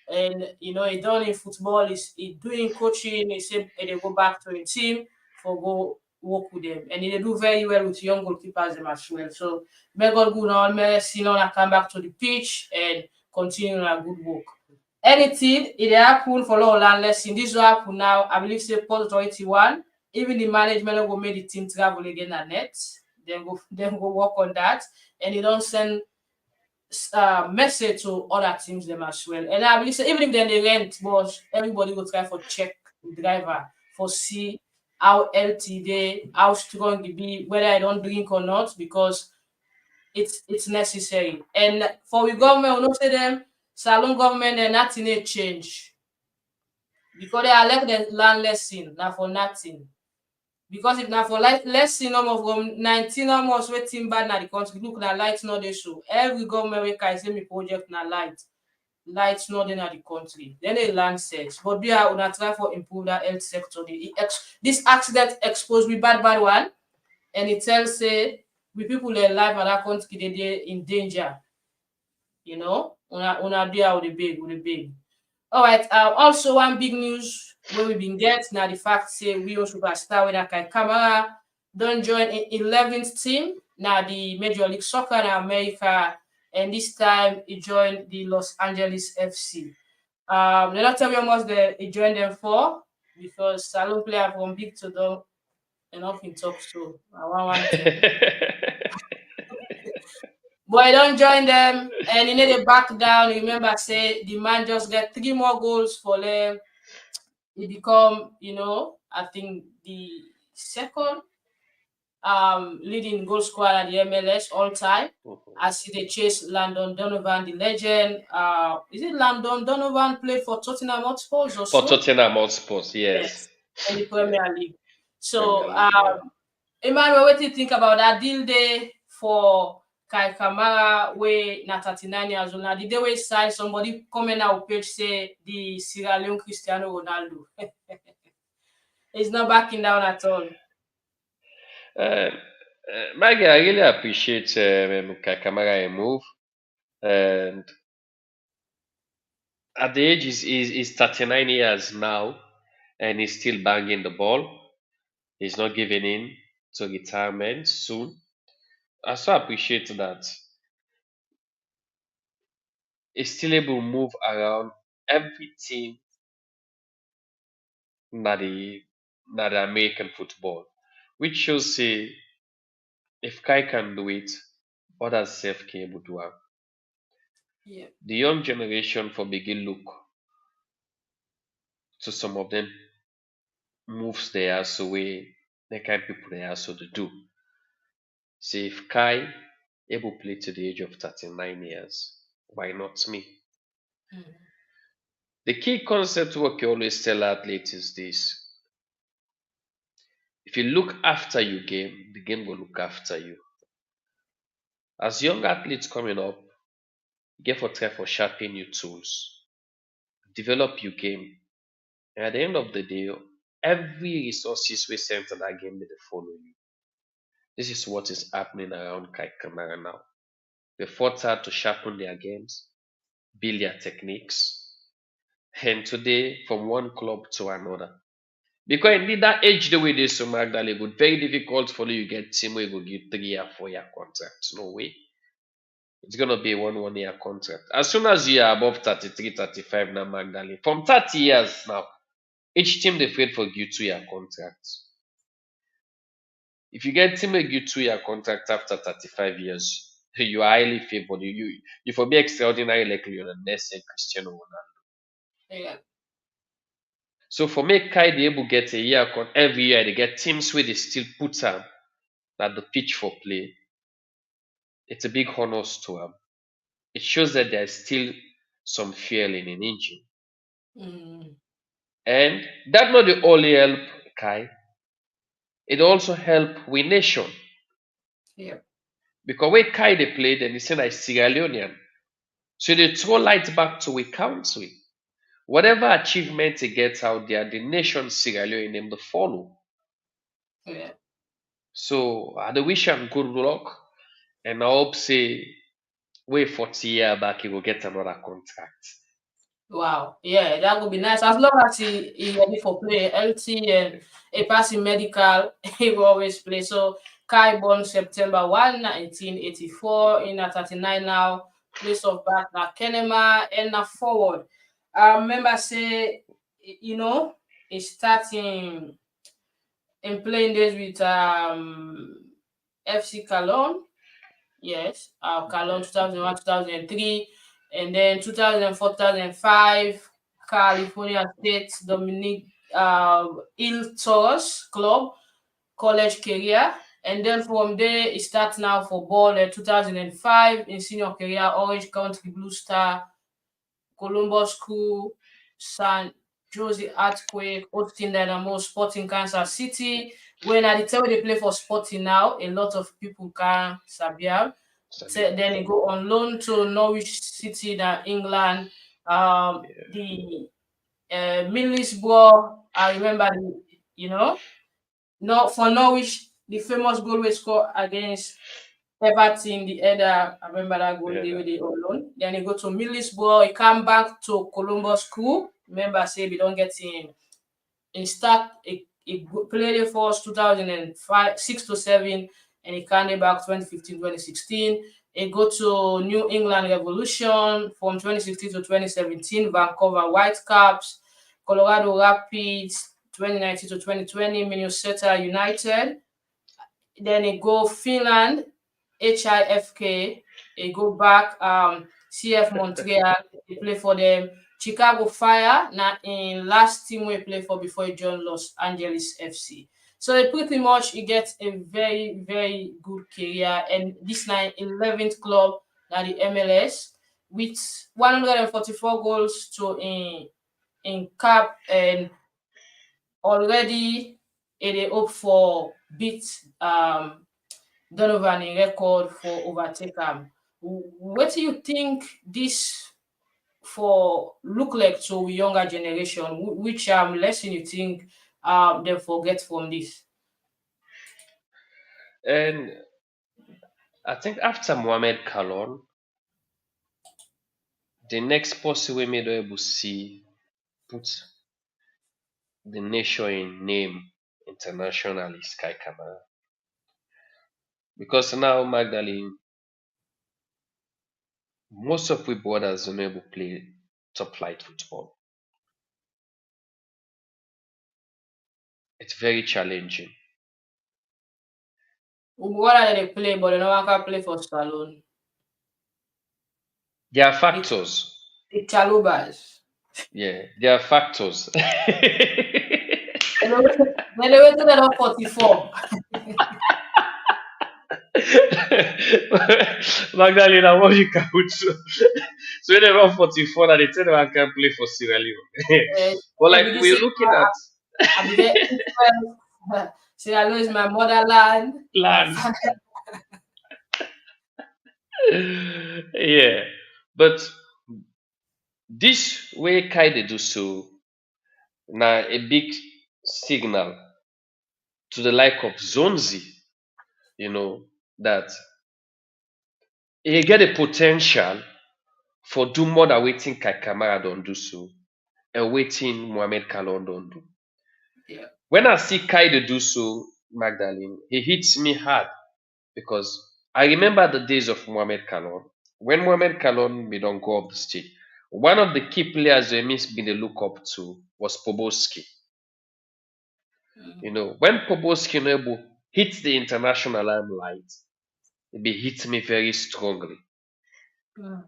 And, he done in football, he doing coaching, he said they go back to the team for go work with them. And they do very well with young goalkeepers them as well. So, may God good on me, see now come back to the pitch and continue a good work. Anything, it happen for long land lesson. This will happen now. I believe say Port Authority one. Even the management will make the team travel again at net. Then go work on that and they don't send message to other teams them as well. And I believe say even if they rent, but everybody will try for check the driver for see how healthy they, how strong it be, whether I don't drink or not, because it's necessary. And for the government, we not say them Salone government and nothing they change because they are left the land lesson now for nothing. Because if na for lesson almost from 19 almost wetin bad na the country look na light no dey show every government wey carry say me project na light no dey na the country then dey land sex but una try for improve that health sector this accident expose we bad one and e tell say we people dey life at that country dey in danger una do how we dey beg. All right. Also, one big news where we been get now the fact say Rio superstar with Akai Kamara don't join in 11th team now the Major League Soccer in America, and this time he joined the Los Angeles FC. Let us tell you how much he joined them for. because Salone player from big to dumb enough in talk so I want one thing. But he don't join them and he need to back down. Remember, say the man just get three more goals for them. He become, I think the second leading goal scorer at the MLS all time. Mhm. As they chase Landon Donovan, the legend. Is it Landon Donovan played for Tottenham Hotspurs or For so? Tottenham Hotspurs, yes. Yes, in the Premier League. Premier So, League, yeah. Emmanuel, what do you think about that deal day for Kai Kamara, way na 39 years old? Now, the day we sign somebody comment out page say the Sierra Leone Cristiano Ronaldo. He's not backing down at all. Uh, Maggie, I really appreciate Kamara move. And at the age is 39 years now, and he's still banging the ball. He's not giving in to retirement soon. I so appreciate that he's still able to move around every team na the American football, which shows say if Kai can do it, others self can able do it. Yeah. The young generation for begin look to some of them moves they also way the kind people they also to do. See if Kai able play to the age of 39 years, why not me? Mhm. The key concept what you always tell athletes is this: if you look after your game, the game will look after you. As young athletes coming up, get for try for sharpen your tools, develop your game, and at the end of the day, every resources we send to that game they follow you. This is what is happening around Kai Kamara now. They fought hard to sharpen their games, build their techniques, and today from one club to another. Because indeed that age the way this so Magdalene would very difficult for you get team where you go give 3 year, 4 year contracts. No way. It's gonna be a 1 year contract. As soon as you are above 33, 35 now, Magdalene, from 30 years now, each team they paid for you 2 year contracts. If you get team a you 2 year contract after 35 years, you are highly favored. You for be extraordinary like Lionel Messi and Cristiano Ronaldo. Yeah. So for me, Kai they able get a year every year they get teams where they still put am at the pitch for play. It's a big honor to them. It shows that there's still some fuel in an engine. Mm. And that not the only help Kai, it also help we nation. Yeah. Because when Kai they played and they say like Sierra Leonean. So they throw light back to a country. Whatever achievement he gets out there, the nation Sierra Leone them to follow. Yeah. So I do wish him good luck. And I hope say wait 40 year back he will get another contract. Wow. Yeah, that would be nice. As long as he ready for play, healthy and a passing medical, he will always play. So Kai born September 1, 1984, in a 39 now, place of birth na Konneh and na forward. I remember say, he's starting in playing days with FC Cologne. Yes, Cologne Yeah. 2001, 2003, and then 2004, 2005, California State Dominic Il Toros Club college career. And then from there, it starts now for ball in 2005 in senior career, Orange County Blue Star, Columbus Crew, San Jose Earthquake, Austin Dynamo, Sporting Kansas City. When at the time they play for Sporting now, a lot of people can Sabia. Sabian. Then he go on loan to Norwich City, that England. Yeah. The Middlesbrough, I remember, not for Norwich, the famous goal we score against Everton, the header, I remember that goal Yeah. they were on loan. Then he go to Middlesbrough, he come back to Columbus Crew. Remember, say we don't get him in start he played it for us 2005, 6 to 7, and he came back 2015, 2016. He go to New England Revolution from 2016 to 2017, Vancouver Whitecaps, Colorado Rapids, 2019 to 2020, Minnesota United. Then it go Finland, HIFK. It go back CF Montreal. They play for them. Chicago Fire. Now in last team we play for before he joined Los Angeles FC. So it pretty much he gets a very good career, and this 11th club at the MLS with 144 goals to in cap, and already it hope for beat Donovan in record for overtake am. What do you think this for look like to younger generation? Which lesson you think they forget from this? And I think after Mohamed Kalon, the next person we made able see put the nation in name internationally is Kai Kamara. Because now Magdalene, most of we brothers don't able play top flight football. It's very challenging. What are they play? But they no one can play for Salone. There are The, factors. the Chalubas. Yeah, there are factors. They waited at 44. Magdalena, what you can put so when they run 44 and they tell them I can play for Sierra Leone. But They like begin we're say, looking at I be there 12. Sierra Leone is my motherland. My land. father. Yeah. But this way Kai they do so now a big signal to the like of Zonzi, you know, that he get a potential for do more than waiting Kai Kamara don't do so and waiting Mohamed Kalon don't do. Yeah. When I see Kai dey do so, Magdalene, he hits me hard because I remember the days of Mohamed Kalon. When Mohamed Kalon be don't go up the stage, one of the key players they miss been they look up to was Poboski. Mm, You know, when Poboski able hit the international limelight, it be hit me very strongly. mm,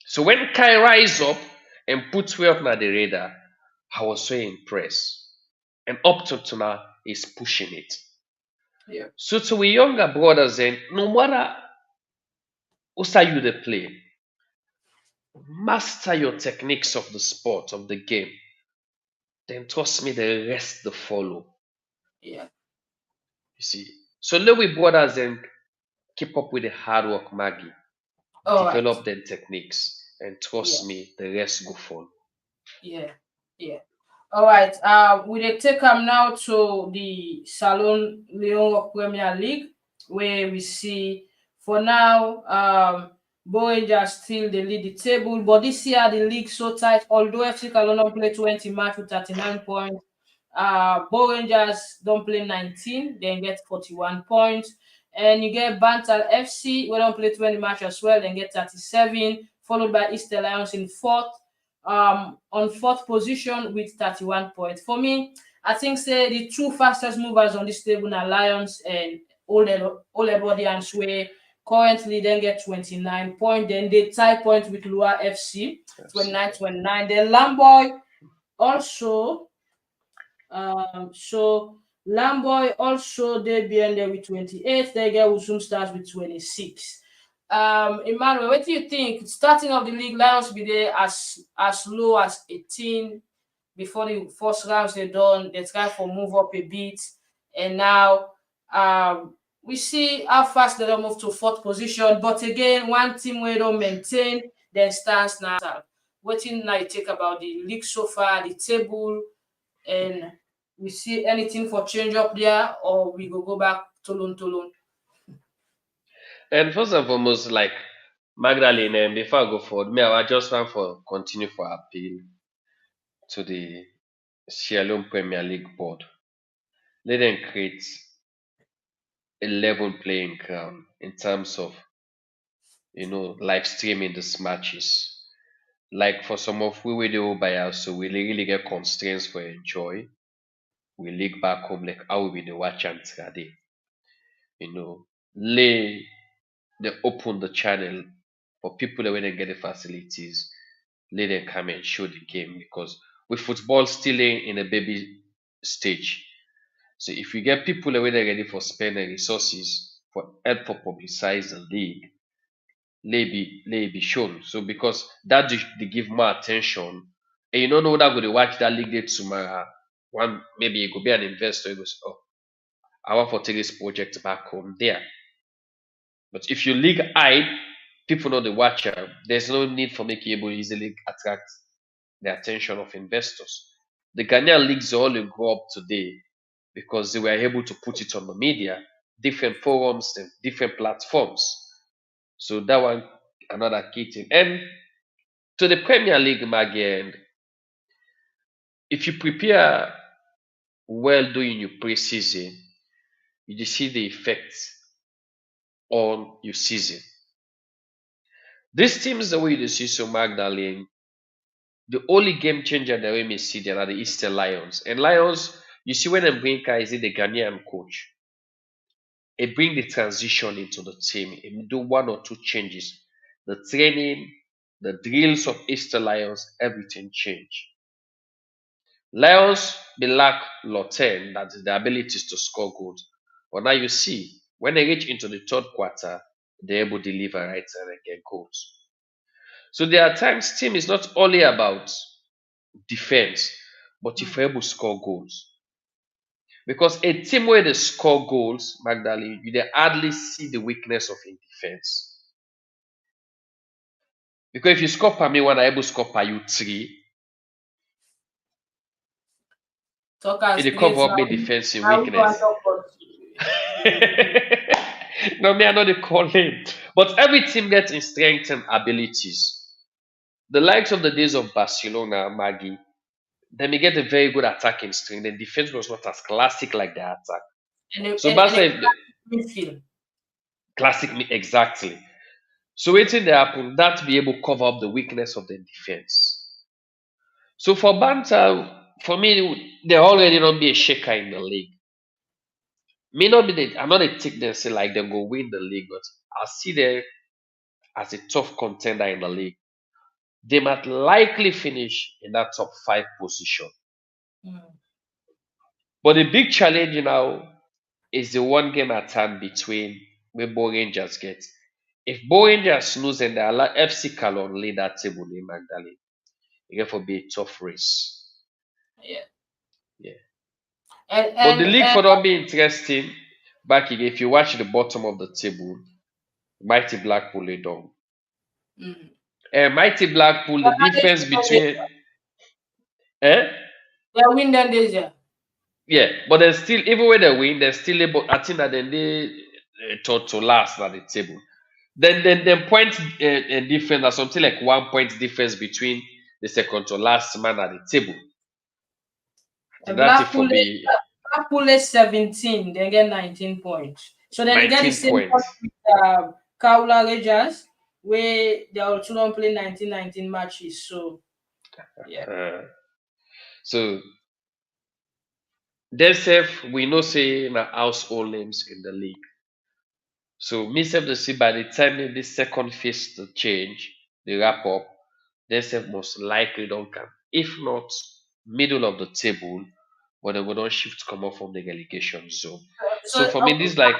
So when Kai rise up and put way up na the radar, I was so impressed. And up to now, he's pushing it. yeah. So to we younger brothers, and no matter who say you the play, master your techniques of the sport of the game. Then trust me, the rest the follow. Yeah. You see. So let we brothers and keep up with the hard work, Maggie. All right. Develop them techniques, and Yeah. trust me, the rest go follow. Yeah. Yeah. All right. We dey take now to the Salon Leon Premier League, where we see for now Boeing still they lead the table, but this year the league so tight. Although FC Salon play 20 match with 39 points, Bow Rangers don't play 19, then get 41 points. And you get Bantal FC, we don't play 20 match as well, then get 37, followed by Easter Lions in fourth, on fourth position with 31 points. For me, I think say the two fastest movers on this table are Lions and Olebody and Sway. Currently, then get 29 points. Then they tie points with Lua FC, 29 Absolutely. 29. Then Lamboy also so Lamboy also they be there with 28. They get Usum Stars with 26. Emmanuel, what do you think? Starting of the league, Lions be there as low as 18 before the first rounds they done. They try for move up a bit, and now we see how fast they don't move to fourth position. But again, one team where don't maintain, then stands now. What do you now think about the league so far, the table, and we see anything for change up there, or we go back to loan. And first and foremost, like Magdalene, before I go forward, me, I just want for continue for appeal to the Sierra Leone Premier League board. Let them create a level playing ground in terms of live streaming these matches. Like for some of we will do by us, so we really get constraints for enjoy. we league back home like how we dey watch am today. You know, lay they open the channel for people that when they get the facilities, let them come and show the game because with football still in a baby stage. So if you get people that when they're ready for spending resources for help for publicize the league, let it be shown. So because that they give more attention, and you don't know that going to watch that league day tomorrow. One maybe it could be an investor. It goes, oh, I want to take this project back home there. But if you league hide, people know the watcher. There's no need for making able to easily attract the attention of investors. The Ghanaian leagues only grow up today because they were able to put it on the media, different forums, and different platforms. So that one another key thing. And to the Premier League, Maggie, and if you prepare well during your preseason, you just see the effects on your season. These teams the way you see so Magdalene, the only game changer that we may see there are the Eastern Lions. And Lions, you see when they bring is it the Ghanaian coach, it bring the transition into the team, it do one or two changes. The training, the drills of Eastern Lions, everything change. Lions they lack Loten, that is the abilities to score goals. But now you see, when they reach into the third quarter, they're able to deliver right and they get goals. So there are times team is not only about defense, but if you're able to score goals. Because a team where they score goals, Magdalene, you they hardly see the weakness of in defense. Because if you score per me one, are able to score per you three, Talk it as dey cover great up now. the defensive Now we want weakness. to talk about No, me, I know they call him. But every team gets in strengths and abilities. The likes of the days of Barcelona, Maggie, they may get a very good attacking strength. The defense was not as classic like their attack. So and a Barca, midfield. classic me exactly. So waiting they happen, that be able to cover up the weakness of the defense. So for Banta, for me, they already not be a shaker in the league. May not be the, I'm not a take them say like they go win the league, but I see them as a tough contender in the league. They might likely finish in that top five position. Mm. But the big challenge now is the one game at hand between where Bo Rangers get. If Bo Rangers lose and they allow FC Calon lead that table in Magdalene, it get for be a tough race. Yeah. Yeah. And But the and league and for not be interesting. Back again, if you watch the bottom of the table, Mighty Blackpool lay down. mm. And Mighty Blackpool, But the how difference between they win them this year. yeah, but there's still even when they win, they're still able. I think that then they to last at the table. Then point difference, or something like 1 point difference between the second to last man at the table. I think that's it for me. Blackpool is 17, they get 19 points. So then you get the 19 same point points. with Kaula Rangers, where they also don't play 19 matches. So yeah. Uh, so themselves we know say na household names in the league. So myself to see by the time this second phase to change, the wrap up, themselves most likely don't come. If not middle of the table, but they will not shift come up from the relegation zone. So So for me, this like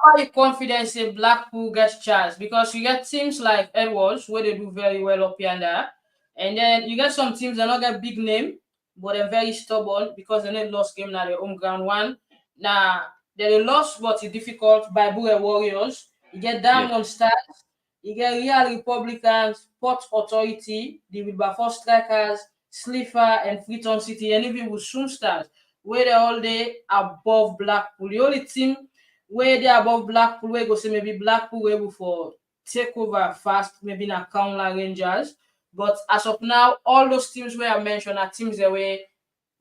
how are you confident say Blackpool gets chance? Because you get teams like Edwards where they do very well up here and there. And then you get some teams that not get big name, but they're very stubborn because they never lost game now their home ground one. Now they lost but it's difficult by Bure Warriors. You get yeah. Diamond Stars, you get Real Republicans, Port Authority, the Wilberforce Strikers, Slipher and Freetown City, and even with Soon Stars, where they all day above Blackpool. The only team where they above Blackpool, where go say maybe Blackpool were able for take over fast, maybe na Konneh Rangers. But as of now, all those teams where I mentioned are teams that were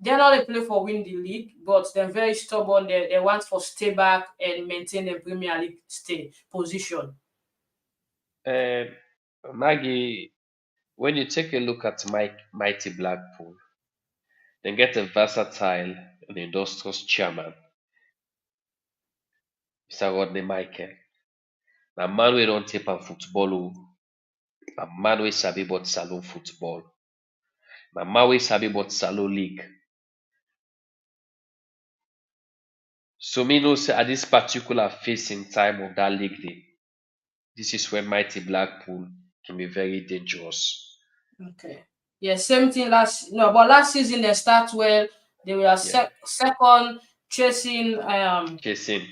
they're not a play for win the league, but they're very stubborn. They want for stay back and maintain the Premier League stay position. And Maggie, when you take a look at Mighty Blackpool, Then get a versatile and industrious chairman, Mr. Rodney Michael. Na man wey don tape am football o. Na man wey sabi about Salone football. Na man wey sabi about Salone league. So me know say at this particular phase in time of that league day, this is when mighty Blackpool can be very dangerous. Okay. Yeah, same thing but last season they start well. They were Yeah, second chasing chasing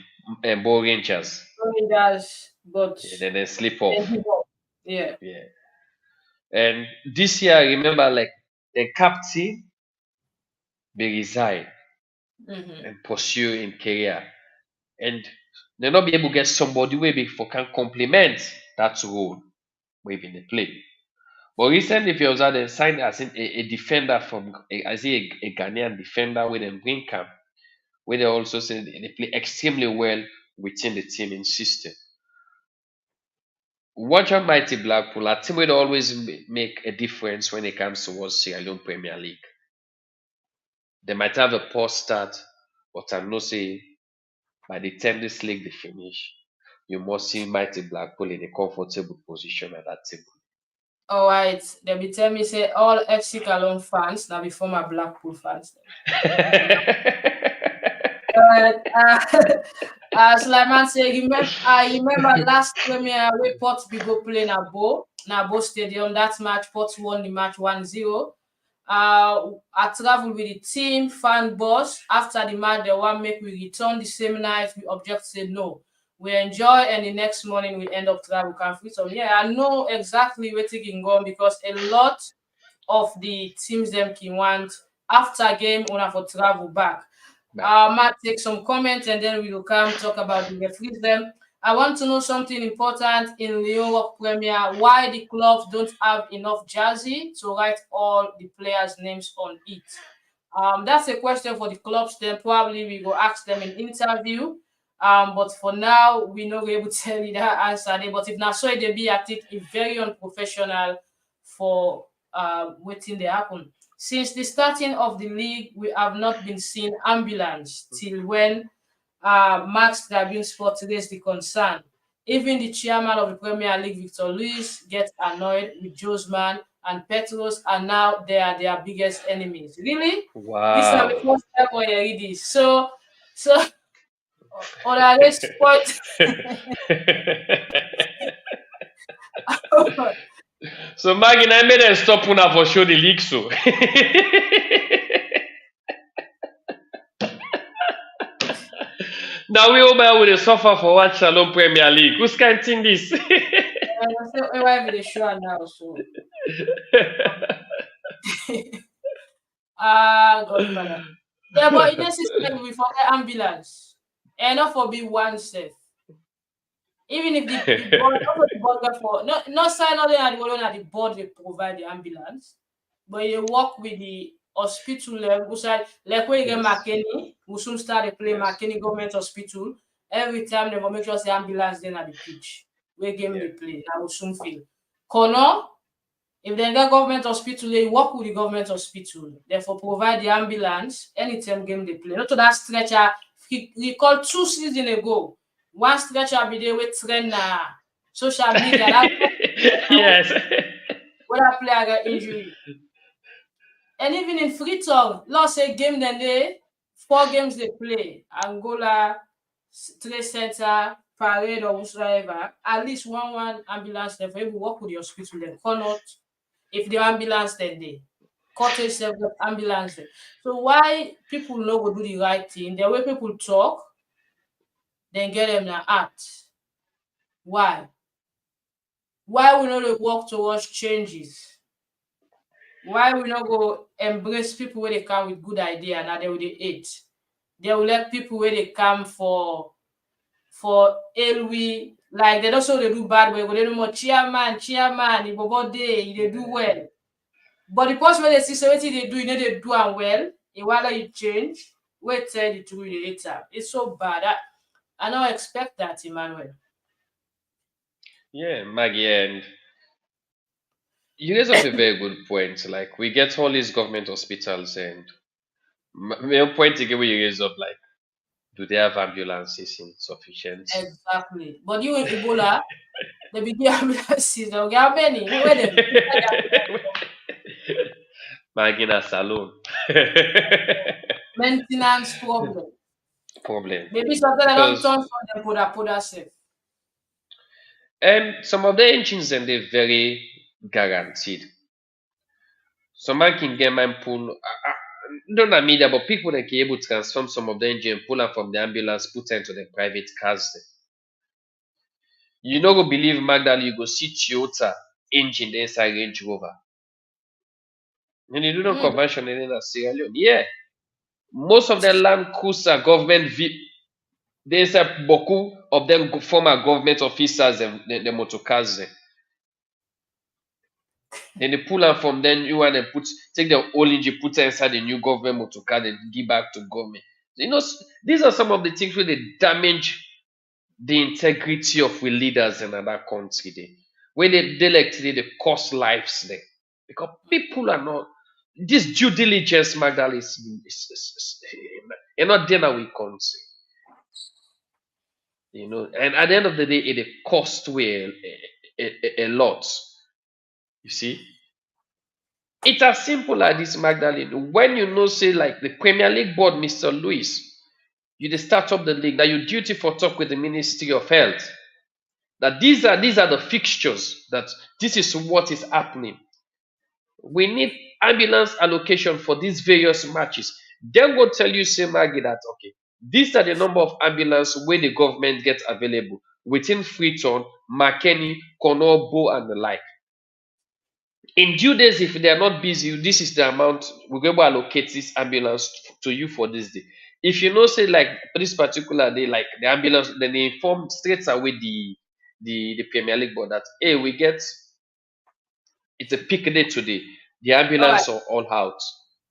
Ball Rangers. Rangers, but Yeah, then they slip they off. give up. Yeah. Yeah, and this year I remember like the captain they resign Mm-hmm. and pursue in career, and they not be able to get somebody where be for can complement that role where in the play. But recently, if you observe, they signed as in a defender from a Ghanaian defender with them green camp, where they also say they play extremely well within the team in system. Watch out mighty Blackpool, a team will always make a difference when it comes towards Sierra Leone Premier League. They might have a poor start, but I know say by the time this league they finish, you must see mighty Blackpool in a comfortable position at that table. All right. They be tell me say all FC Cologne fans now be former Blackpool fans. Alright. Sulaiman say, I remember last Premier we Port we go play Nabo Stadium. That match, Port won the match 1-0. I travel with the team, fan boss. After the match, they want make we return the same night. We object said no. We enjoy and the next morning we end up travel can free. So yeah, I know exactly where taking going because a lot of the teams them can want after game on for travel back. But Matt take some comments and then we will come talk about the referees them. I want to know something important in the Europe Premier. Why the clubs don't have enough jersey to write all the players' names on it? That's a question for the clubs. Then probably we will ask them in interview. But for now, we not able to tell you that answer. There. But if not so, they be I think it's very unprofessional for waiting they happen. Since the starting of the league, we have not been seeing ambulance till when Max Tribune Sport raised the concern. Even the chairman of the Premier League, Victor Luis, gets annoyed with Josman and Petrosd, and now they are their biggest enemies. Really? This is the wow. first time I read this. So on our race point, So Maggie, I made a stop una for show the league so. Now we over with a suffer for what Shalom Premier League. Who's counting this? why be the show now? So, Godfather. Yeah, but in this system, we forget ambulance. And not for be one safe. Even if the board, not the board get for not sign only at the board they provide the ambulance, but you work with the hospital level. Like when you get Yes. McKinney, we soon start to play Yes. McKinney Government Hospital. Every time they will make sure the ambulance then at the pitch. We game Yeah. they play. I will soon feel. Konneh, if they get government hospital, they work with the government hospital. Therefore, provide the ambulance anytime game they play. Not to that stretcher. He called 2 seasons ago. One stretcher be there with trend social media. That Yes. when I play, I get injury. And even in Freetown, let's say game then they 4 games they play. Angola, Trade Center, Parade or whatsoever. At least one ambulance there for you work with the hospital then. Cannot if the ambulance then they cottage self ambulance there. So why people no go do the right thing? The way people talk, then get them to act. Why? Why we not dey work towards changes? Why we not go embrace people where they come with good idea and they will dey hate? They will let people where they come for we like they don't say they do bad way, but they do more chairman, the bobo day, they do well. But the person when they see say wetin they do, you know they do am well, e while you change, wait tell the truth you dey hate am. It's so bad. I don't expect that, Emmanuel. Yeah, Maggie, and you raise up a very good point. Like we get all these government hospitals and My point again when you raise up like, do they have ambulances in sufficient? Exactly. But you in Ebola, they be give ambulances. They get how many? Where them? Magina Salone. Maintenance problem. Problem. Maybe sometimes I don't Because turn for them put that safe. some of the engines and they're very guaranteed. Some man can get man pull don't know media, but people that can able to transform some of the engine, pull them from the ambulance, put them into the private cars. You no go believe Magdalene, you go see Toyota engine inside Range Rover. And you do not Mm. convention in Sierra Leone. Yeah. Most of the Land Cruiser government there's a beaucoup of them former government officers and the motor cars. Then they pull out from then you want to put take the old engine, put it inside the new government motor car, and give back to government. You know, these are some of the things where they damage the integrity of we leaders in another country. When they like today, they cost lives there. Because people are not this due diligence, Magdalene, you're not there now we country. You know, and at the end of the day, it cost way a lot. You see, it's as simple as this, Magdalene. When you know, say, like the Premier League board, Mr. Lewis, you dey start up the league. That your duty for talk with the Ministry of Health. That these are the fixtures. That this is what is happening. We need ambulance allocation for these various matches. Then go tell you, say, Maggie, that okay, these are the number of ambulance where the government gets available within Freetown, McKinney, Konneh, and the like. In due days, if they are not busy, this is the amount we're going to allocate this ambulance to you for this day. If you know, say like this particular day, like the ambulance, then they inform straight away the Premier League board that hey, we get it's a peak day today. The All right. ambulance are all out.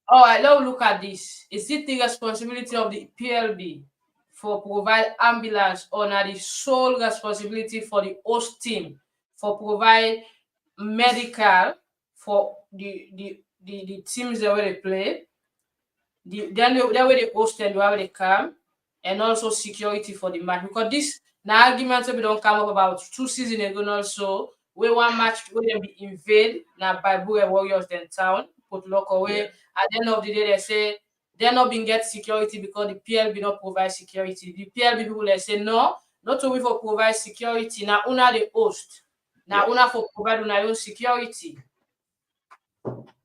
All right, let's look at this. Is it the responsibility of the PLB for provide ambulance or not the sole responsibility for the host team for provide medical for the teams that where they play? Then that way they host and where they come, and also security for the match. Because this now arguments we don't come up about 2 seasons ago and also where one match where they be invade now by Buwe Warriors then town, put lock away. Yeah. At the end of the day, they say they're not being get security because the PLB not provide security. The PLB people they say no, not only for provide security, now una the host. Now Yeah. una for provide una own security.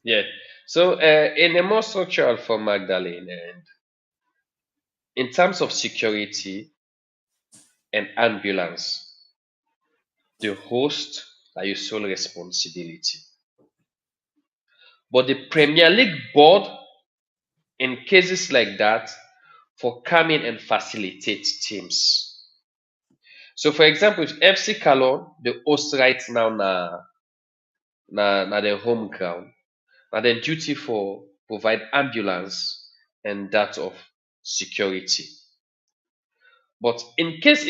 Yeah. So in a more structural form, Magdalene, and in terms of security and ambulance, the host are your sole responsibility. But the Premier League board, in cases like that, for come in and facilitate teams. So, for example, if FC Cologne, the host right now na their home ground, na their duty for provide ambulance and that of security. But in case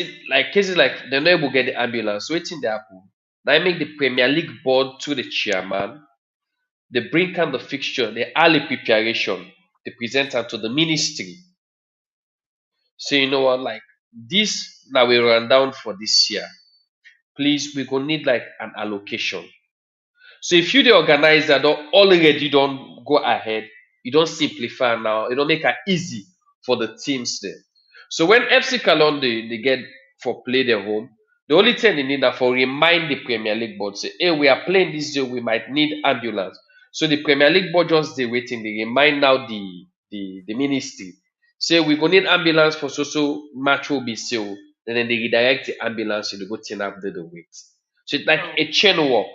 cases like they're not able to get the ambulance, waiting they happen. Now I make the Premier League board to the chairman. They bring out the fixture, the early preparation, they present it to the ministry. So you know what, like this now we run down for this year. Please, we gonna need like an allocation. So if you the organizer don't already don't go ahead, you don't simplify now, you don't make it easy for the teams there. So when FC Cologne they get for play their home, the only thing they need that for remind the Premier League board say, hey, we are playing this day, we might need ambulance. So the Premier League board just they waiting, they remind now the ministry. Say we gonna need ambulance for so match will be so. Then they redirect the ambulance to go turn up the wait. So it's like Oh, a chain walk.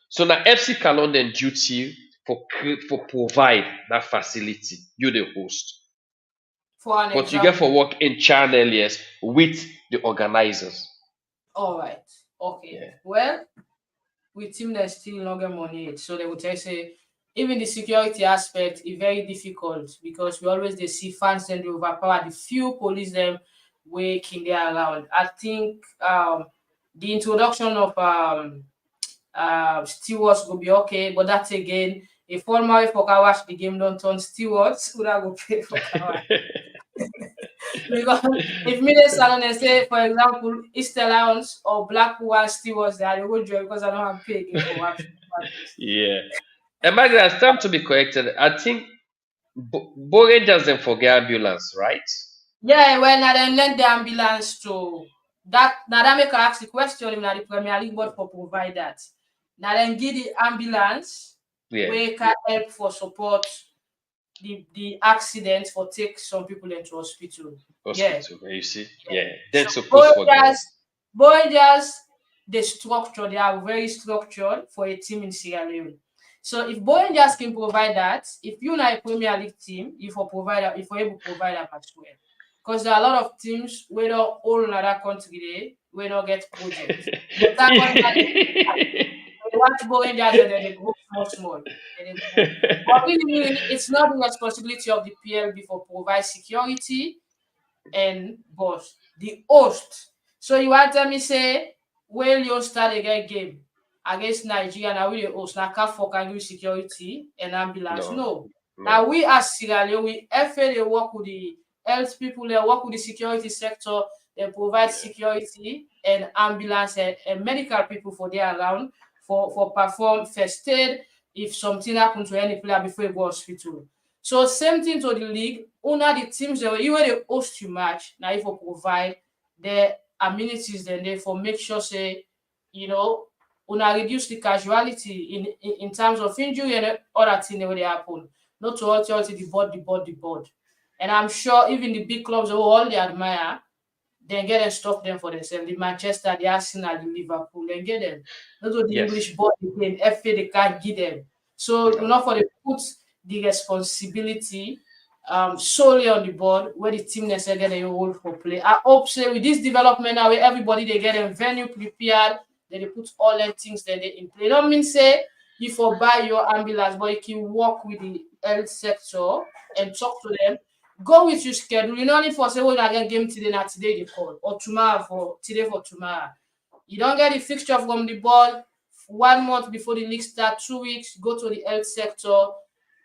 So now FC Cologne then duty for provide that facility, you the host. for an But you get example. for work in channel, yes, with the organizers. All right. Okay. Yeah. Well, with team that still not get money yet. So they would tell say even the security aspect is very difficult because we always they see fans and they overpower the few police them waking there around. I think the introduction of stewards will be okay, but that again If one marry for car wash, the game don't turn stewards, who that go pay for car wash? Because if me dey Salone and say, for example, Easter Lions or Blackpool stewards, they are go join because I don't have pay again for wash. Yeah. And Magdalene, it's time to be corrected. I think Boring doesn't forget ambulance, right? Yeah, when I then lend the ambulance to that, now that make I ask the question in the Premier League board for provide that. Now then give the ambulance Yeah. we can help for support the accident for take some people into hospital. Yeah. Hospital. You see? Yeah. Yeah. So Then suppose forget. Boyas, the structure, they are very structured for a team in Sierra Leone. So if Boyas can provide that, if you're not a Premier League team, if you provide that, if you're able to provide that as well. Because there are a lot of teams we don't all in other country they we don't get projects. But that one they watch Boyas and then they go small. And they go. But really, it's not the responsibility of the PLB for provide security and boss, the host. So you want tell me say when you start a game against Nigeria, now we the host, now can for can give security and ambulance. No. No. Now No. we as Sierra Leone, we FA they work with the health people, they work with the security sector, they provide Yeah. security and ambulance and medical people for their around for perform first aid if something happen to any player before you go hospital. So same thing to the league. Una the teams that you when they host you match, now if you provide the amenities then they for make sure say, you know, una reduce the casualty in terms of injury and other thing that they happen. Not to all the board. And I'm sure even the big clubs who all they admire, then get and stop them for themselves. The Manchester, the Arsenal, the Liverpool, then get them. Not to the Yes. English board again, FA they can't give them. So No. not for the put the responsibility solely on the board where the team necessarily get a role for play. I hope say with this development now where everybody they get a venue prepared, then they put all the things that they in play. Don't mean say you for buy your ambulance, but you can work with the health sector and talk to them. Go with your schedule. You don't need for say, oh, I get game today, not today they call, or tomorrow for today for tomorrow. You don't get the fixture from the board 1 month before the league start, 2 weeks, go to the health sector.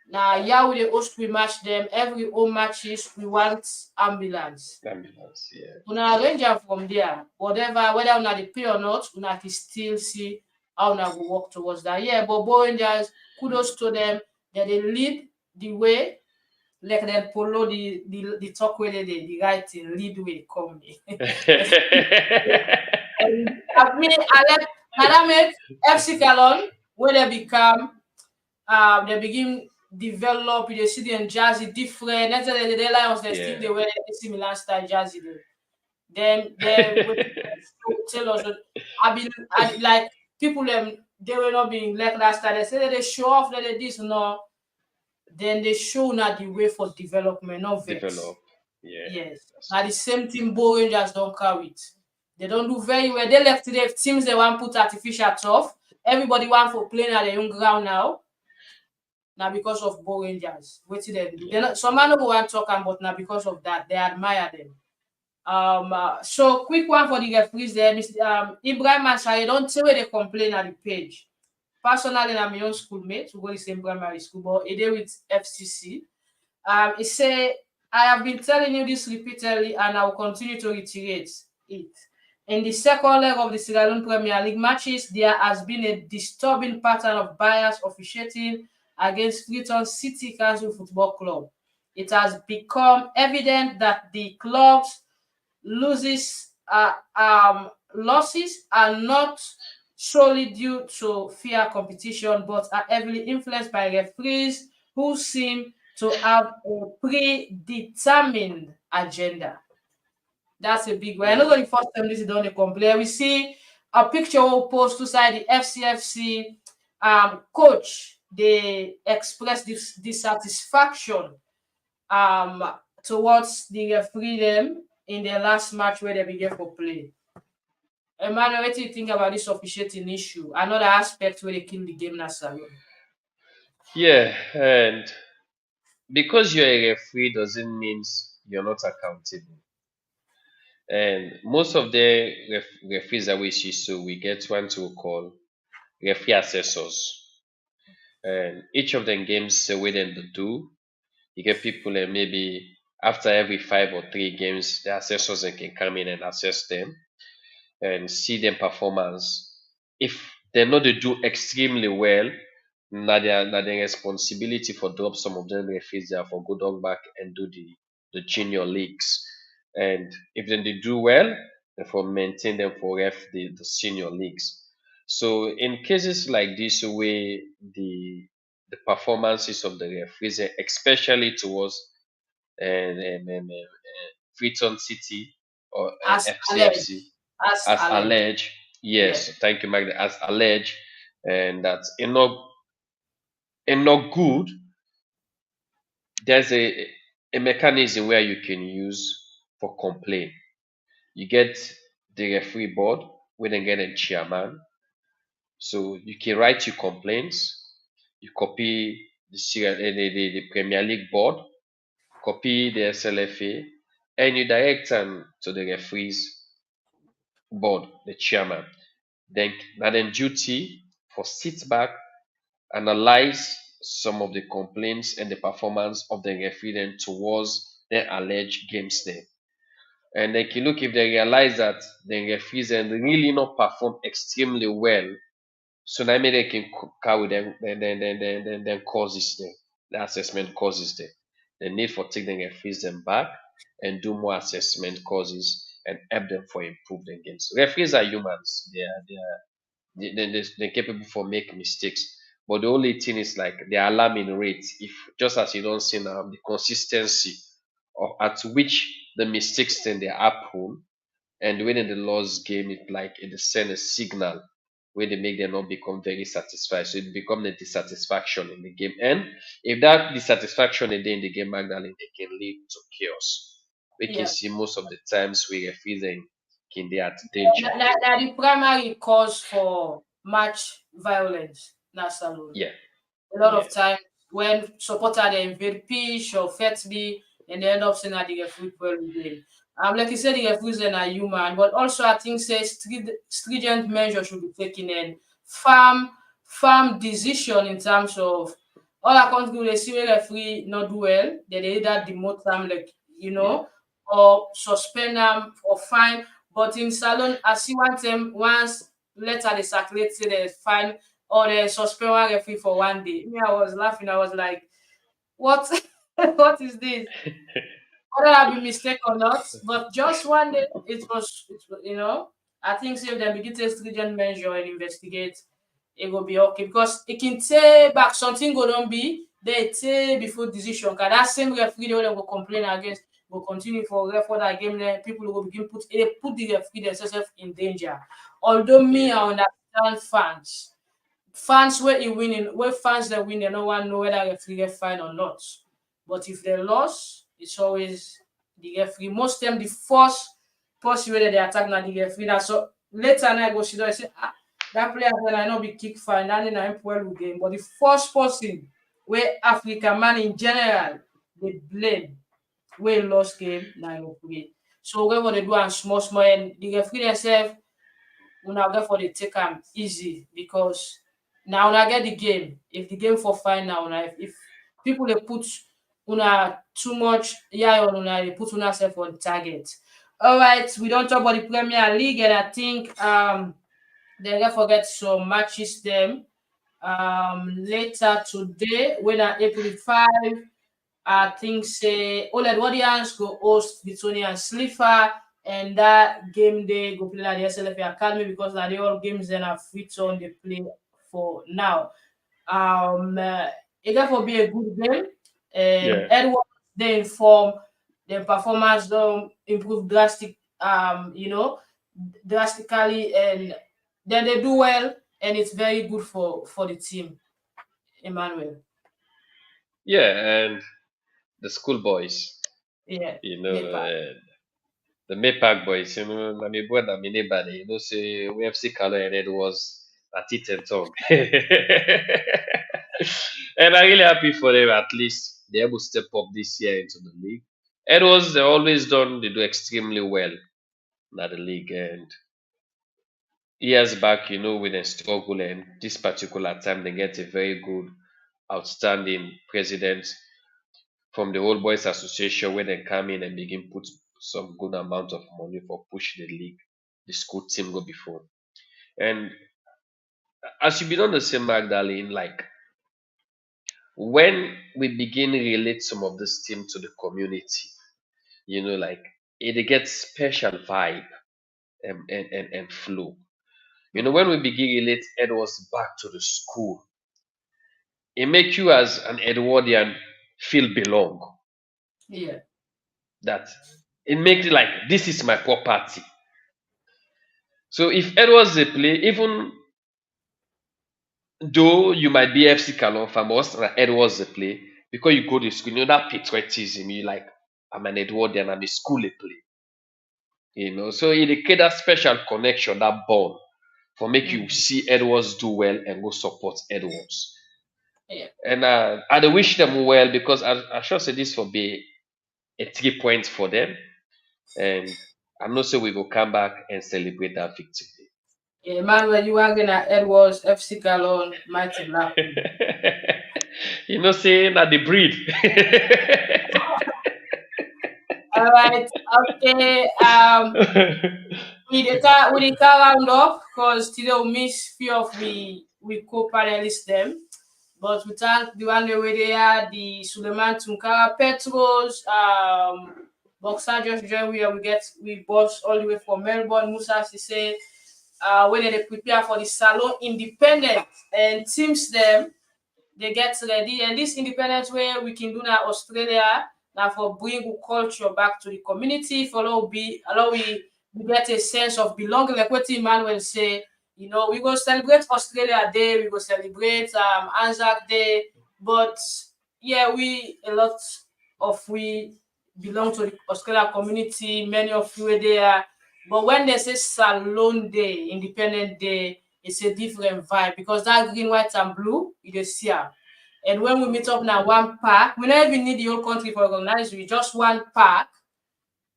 Now, yeah, we the host we match them. Every home matches, we want ambulance. Ambulance. Yeah. Una arrange am from there. Whatever, whether una dey pay or not, una can still see how una go work towards that. Yeah, but Bow Rangers, kudos to them. That they lead the way, like them follow the talk way they the right thing, lead way come me. And I mean, I like now that make FC Calon when they become they begin develop, you see them jazzy different. That's why the Lions they still Yeah. they wear AC Milan style jazzy there. Then with tell us I like people them they were not being like last time. They say that they show off that they this no, then they show not the way for development, not vex. Develop. Yeah. Yes. That's Now true. the same thing Bow Rangers don't carry it. They don't do very well. They left today teams they want put artificial turf. Everybody want for playing at their own ground now. Now because of Bow Rangers. What did they do? Yeah. They're not, some man who want talk about now because of that. They admire them. So quick one for the referees there. Mr. Ibrahim Ansari, don't say where they complain at the page. Personally, I'm my own schoolmate who go the same primary school, but it with FCC. He say, I have been telling you this repeatedly and I will continue to reiterate it. In the second leg of the Sierra Leone Premier League matches, there has been a disturbing pattern of bias officiating against Freetown City Council Football Club. It has become evident that the club's losses losses are not solely due to fair competition, but are heavily influenced by referees who seem to have a predetermined agenda. That's a big one. I know Mm. the first time this is done a complaint. We see a picture we'll post to side the FCFC coach. They express this dissatisfaction um towards the referee them in their last match where they began for play. Emmanuel, what do you think about this officiating issue? Another aspect where they kill the game na Salone. Yeah. And because you're a referee doesn't mean you're not accountable. And most of the referees that we see, so we get one to call referee assessors. and each of them games wey dem dey do, you get people maybe after every 5 or 3 games, the assessors can come in and assess them and see them performance. If they know they do extremely well, na their responsibility for drop some of them referees there for go down back and do the junior leagues. And if then they do well, then for maintain them for ref the senior leagues. So in cases like this where the performances of the referees, especially towards Freetown City or As alleged. FCFC, As as alleged. alleged. Yeah. Yes, thank you, Magda. As alleged, and that's enough good. There's a mechanism where you can use for complaint. You get the referee board, we then get a chairman. So you can write your complaints. You copy the Premier League board, copy the SLFA, and you direct them to the referees board, the chairman. Then duty for sit back, analyze some of the complaints and the performance of the referee then towards the alleged games there. And they can look if they realize that the referees then really not perform extremely well, so now maybe they can carry then causes there, the assessment causes there. The need for taking them referees them back and do more assessment causes and help them for improve the games. Referees are humans. They're capable for make mistakes. But the only thing is like the alarming rate. If just as you don't see now, the consistency of at which the mistakes then they happen, and when in the lost game, it like it send a signal where they make them not become very satisfied. So it become a dissatisfaction in the game. And if that dissatisfaction is there in the game, Magdalene, it can lead to chaos. We can Yeah. see most of the times we referees can be at danger. Now the primary cause for match violence, na Salone. Yeah, A lot yeah, of times when supporter they invade pitch or fatly and they end up saying that the referee well game. Like you said, the referees are human, but also I think say stringent measures should be taken and firm firm decision in terms of all I can't do they see a referee not do well, then they either demote them like yeah, or suspend them or fine. But in Salon, I see one time once later they circulate say they fine or they suspend one referee for one day. Me, I was laughing. I was like, "What? What is this?" Whether I be mistake or not, but just one day it was. I think say if they begin to stringent measure and investigate, it will be okay because it can take back something go don't be they take before decision. Cause that same referee they will complain against will continue for refer that game. Then people will begin put the referee themselves in danger. Although me, yeah, I understand fans where he winning, where fans they win, they no one know whether referee get fine or not. But if they lost, it's always the referee. Most time the first person where they attack na the referee. That so later I go see say that player when I know be kick fine, that na him well game. But the first person where African man in general they blame where lost game na referee. So whatever they do and small and the referee themselves una get for dey take am easy because na una get the game. If the game for fine now, una if people dey put una too much eye on una, dey put una sef on target. Alright, we don talk about the Premier League and I think dem get forget some matches dem later today wey na April 5. I think say Ole Edwardians go host Lithuania and Slipher, and that game day go play at the SLFA Academy because now the all games then are free on they play for now. It therefore be a good game. yeah, Edwards they inform their performance don't improve drastically, and then they do well, and it's very good for the team. Emmanuel, yeah. And the school boys, yeah, you know, Nepal. the Maypark boys, na my boy, na my neighbor, say we have seen color and it was a teeth and tongue. And I'm really happy for them at least they able to step up this year into the league. It was they always done, they do extremely well in the league. And years back, when they struggle and this particular time they get a very good outstanding presidents from the Old Boys Association where they come in and begin put some good amount of money for push the league, the school team go before. And as you be on the same Magdalene, like when we begin relate some of this team to the community, like it gets special vibe and flow. When we begin relate Edwards back to the school, it make you as an Edwardian feel belong. Yeah. That it makes it like this is my property. So if Edwards they play, even though you might be FC Calon fan, but once Edwards they play, because you go to school, that patriotism, you like I'm an Edwardian, I'm a school they play. So it create that special connection, that bond for make you Mm. see Edwards do well and go support Edwards. Yeah. And I dey wish them well because I sure say this will be a 3 points for them. And I know so we will come back and celebrate that victory. Yeah, Emmanuel, you are gonna Edwards, FC Galon, Mighty Blackpool. Say na the breed. All right. Okay. We can round up because today we miss few of we co-panelists them. But we thank the one where they are, the Suleiman Tunkara Petrosd, Boxer just joined we boss all the way from Melbourne, Musa Sise, when they prepare for the Salone Independent and teams them they get ready. And this independence where we can do now Australia now for bring culture back to the community, for allow we get a sense of belonging, like what Emmanuel say. We go celebrate Australia Day, we go celebrate Anzac Day, but yeah, we a lot of we belong to the Australia community, many of you are there. But when they say Salone Day, Independent Day, it's a different vibe because that green, white, and blue, you just see am. And when we meet up now, one park, we don't even need the whole country for organize. We just one park.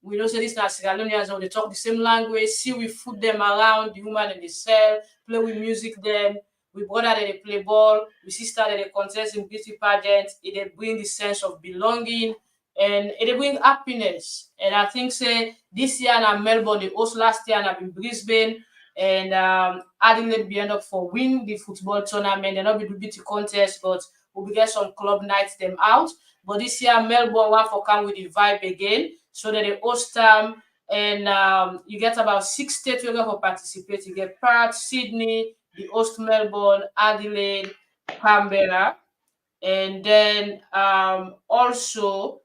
We know say this na Sierra Leoneans and they talk the same language. See, we food them around, the woman and they sell, play with music them. We brother that they play ball, we sister that they contest in beauty pageants. It they bring the sense of belonging and it they bring happiness. And I think say this year in Melbourne, the host last year in Brisbane, and Adelaide be end up for win the football tournament. They not be do beauty contest, but we'll get some club nights them out. But this year Melbourne want for come with the vibe again. So that they host and you get about 6 states where for participate. You get Perth, Sydney, the host Melbourne, Adelaide, Canberra, and then also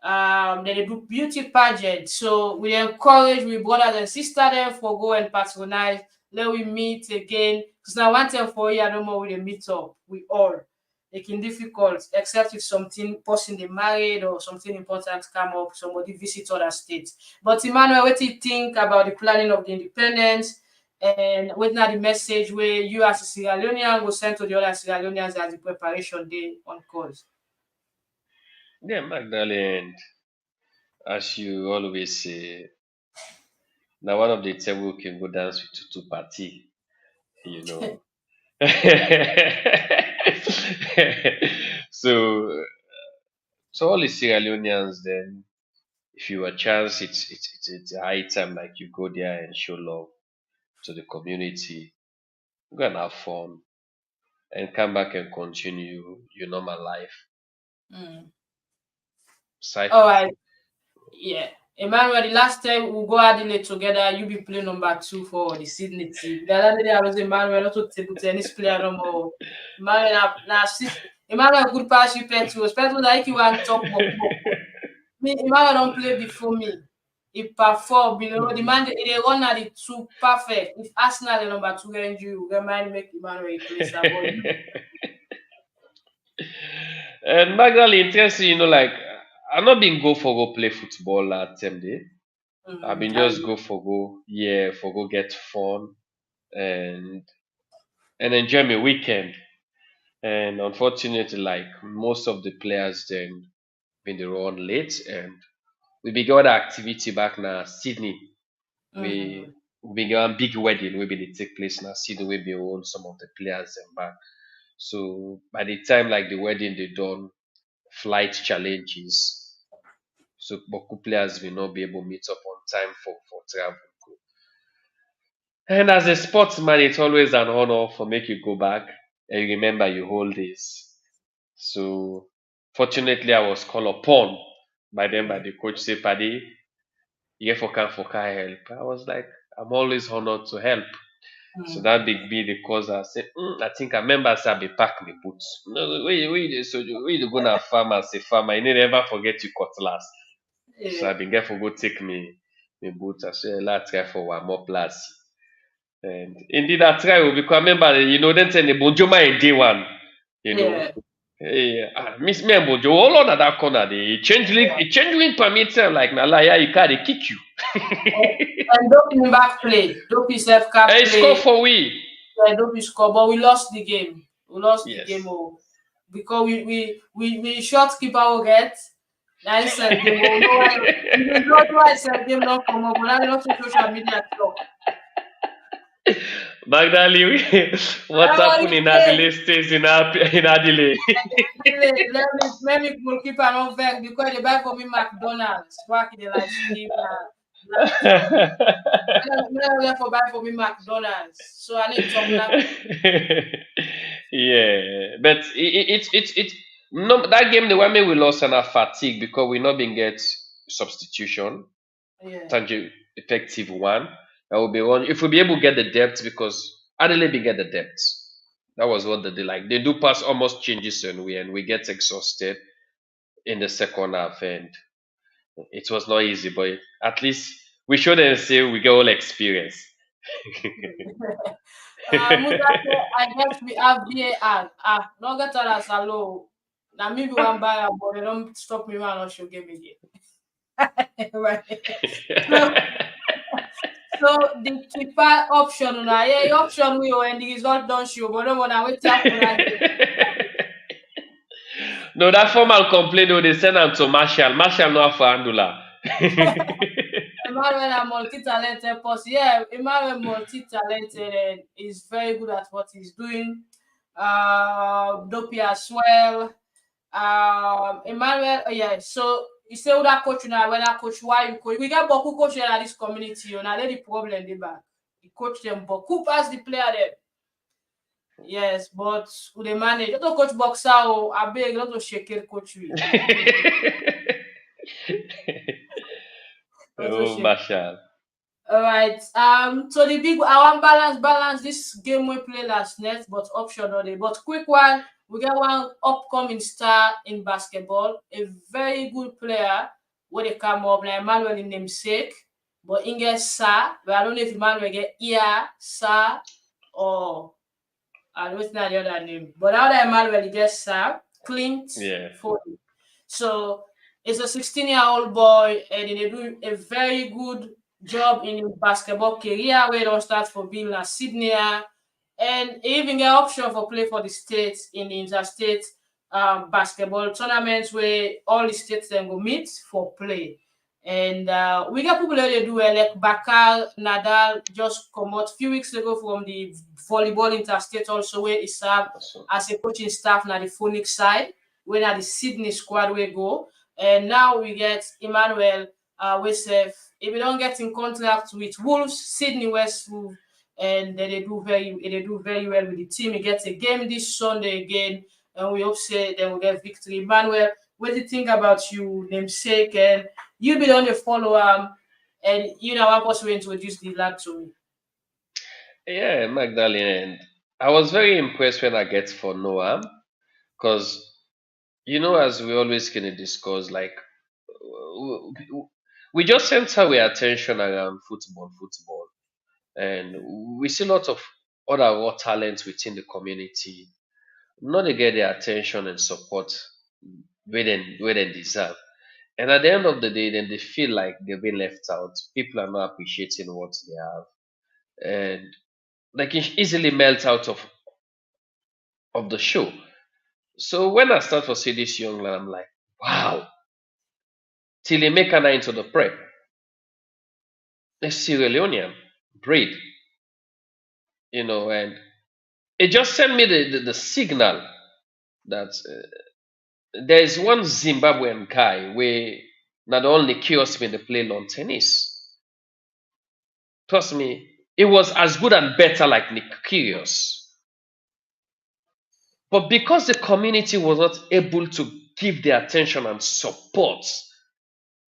then they do beauty pageant. So we encourage we brothers and sisters them for go and patronize. Let we meet again. Because now one time for you, no more we dey meet up. We all. It can difficult, except if something person they married or something important come up, somebody visit other states. But Emmanuel, what do you think about the planning of the independence? And what now the message where you as a Sierra Leonean will send to the other Sierra Leoneans as the preparation day on cause? Yeah, Magdalene, as you always say, now one of the table can go dance with tutu party, you know. So to all the Sierra Leoneans then, if you a chance, it's a high time like you go there and show love to the community, go and have fun and come back and continue your normal life Mm. All cycle. right. Yeah. Emmanuel, the last time we go Adelaide together, you be playing number 2 for the Sydney team. The other day I was Emmanuel, also table tennis player no more. Emmanuel, Emmanuel good pass you Petrosd. Petrosd like you want talk more. Me, Emmanuel don't play before me. He perform, the man they run at the 2 perfect. If Arsenal the number 2 get you, remind make Emmanuel a place. But you, And Magdalene, interesting, like I've not been go for go play football at day. I've been I just go for go, yeah, for go get fun and enjoy my weekend. And unfortunately, like most of the players then been the run late and we began the activity back now Sydney. mm, We began big wedding we be dey take place now Sydney we be own some of the players and back. So by the time like the wedding they done, flight challenges. So Boku players will not be able to meet up on time for travel. And as a sportsman, it's always an honor for make you go back and you remember your whole days. So fortunately, I was called upon by them by the coach say, "Paddy, you for car help." I was like, I'm always honored to help. So Mm. that big be the cause I said, I think I remember say I be pack my boots. No, where you dey soldier, where you go na farm as a farmer, you need never forget your cutlass. So I Yeah. been get for go take me boots. I say, let's try for one more plus. And indeed I try because I remember, then say the Bonjoma in day one, you know. Yeah. Hey, miss me and Bojo, all on that corner, the change link permit like na liar, you can't they kick you. And Dopeii back play. Dopeii self cap Hey, score play. for we. Yeah, Dopeii score, but we lost the game. We lost the game, Yes. oh, because we short keeper will get. Now said game, oh no, you know why I said game not come up, but I not social media talk. Magdalene, what happened in Adelaide stays in Adelaide. Let me goalkeeper not vex because they buy for me McDonald's. Back in the live stream, live talk. Me for buy for me McDonald's. So I need talk now. Yeah, but it's no that game the one me we lost and a fatigue because we not been get substitution Yeah. tangible effective one that will be one if we be able to get the depth because Adelaide be get the depth. That was what they did. Like they do pass almost changes and we get exhausted in the second half and it was not easy, but at least we shouldn't say we get all experience. Musa say, I guess we have VAR. No get tell us hello. Now me be one buyer, but they don't stop me when I not show game again. Right. So, so the keeper option now, yeah, option we when the result don't show, but don't wanna wait till that game. No, that formal complaint though, they send am to Marshall. Marshall no have for handler. Emmanuel are multi-talented person. Yeah, Emmanuel multi-talented and is very good at what he's doing. Dopeii as well. Emmanuel, yeah. So you say who that coach now? When that coach, why you coach? We get Boku coach at this community. You know, they the problem they back. The coach them Boku pass the player them. Yes, but who they manage? Not to coach boxer. I beg not to shake it coach we. Not to Oh, shake. Marshall. All right. So the big I want balance this game we play last night, but option on it. But quick one, we get one upcoming star in basketball, a very good player where they come up now Emmanuel in namesake, but in get Sa, but I don't know if Emmanuel get Ia, Sa, or I don't know the other name. But the other Emmanuel he gets Sa, Clint Yeah. Foley. So it's a 16-year-old boy and they do a very good job in his basketball career where he don't start for being a Sydney and he even get option for play for the states in the interstate basketball tournaments where all the states then go meet for play. And we got people that they do like Bakar Nadal just come out a few weeks ago from the volleyball interstate also where he served Also. as a coaching staff na the Phoenix side, where na the Sydney squad we go. And now we get Emmanuel we say if we don't get in contract with Wolves, Sydney West Wolves, and then they do very well with the team. He gets a game this Sunday again, and we hope say they will get victory. Emmanuel, what do you think about you, namesake? And you be on the follow and you know I was to introduce the lad to me. Yeah, Magdalene. And I was very impressed when I get for Noah because as we always kind of discuss, like w- w- we just center our attention around football, and we see lots of other raw talents within the community. Not to get their attention and support where they deserve. And at the end of the day, then they feel like they've been left out. People are not appreciating what they have, and they can easily melt out of the show. So when I start to see this young lad, I'm like, wow, till they make an into the prep. A Sierra Leonean breed, and It just sent me the signal that there is one Zimbabwean guy where not only curious me to play lawn tennis. Trust me, it was as good and better like Nick Kyrgios. But because the community was not able to give the attention and support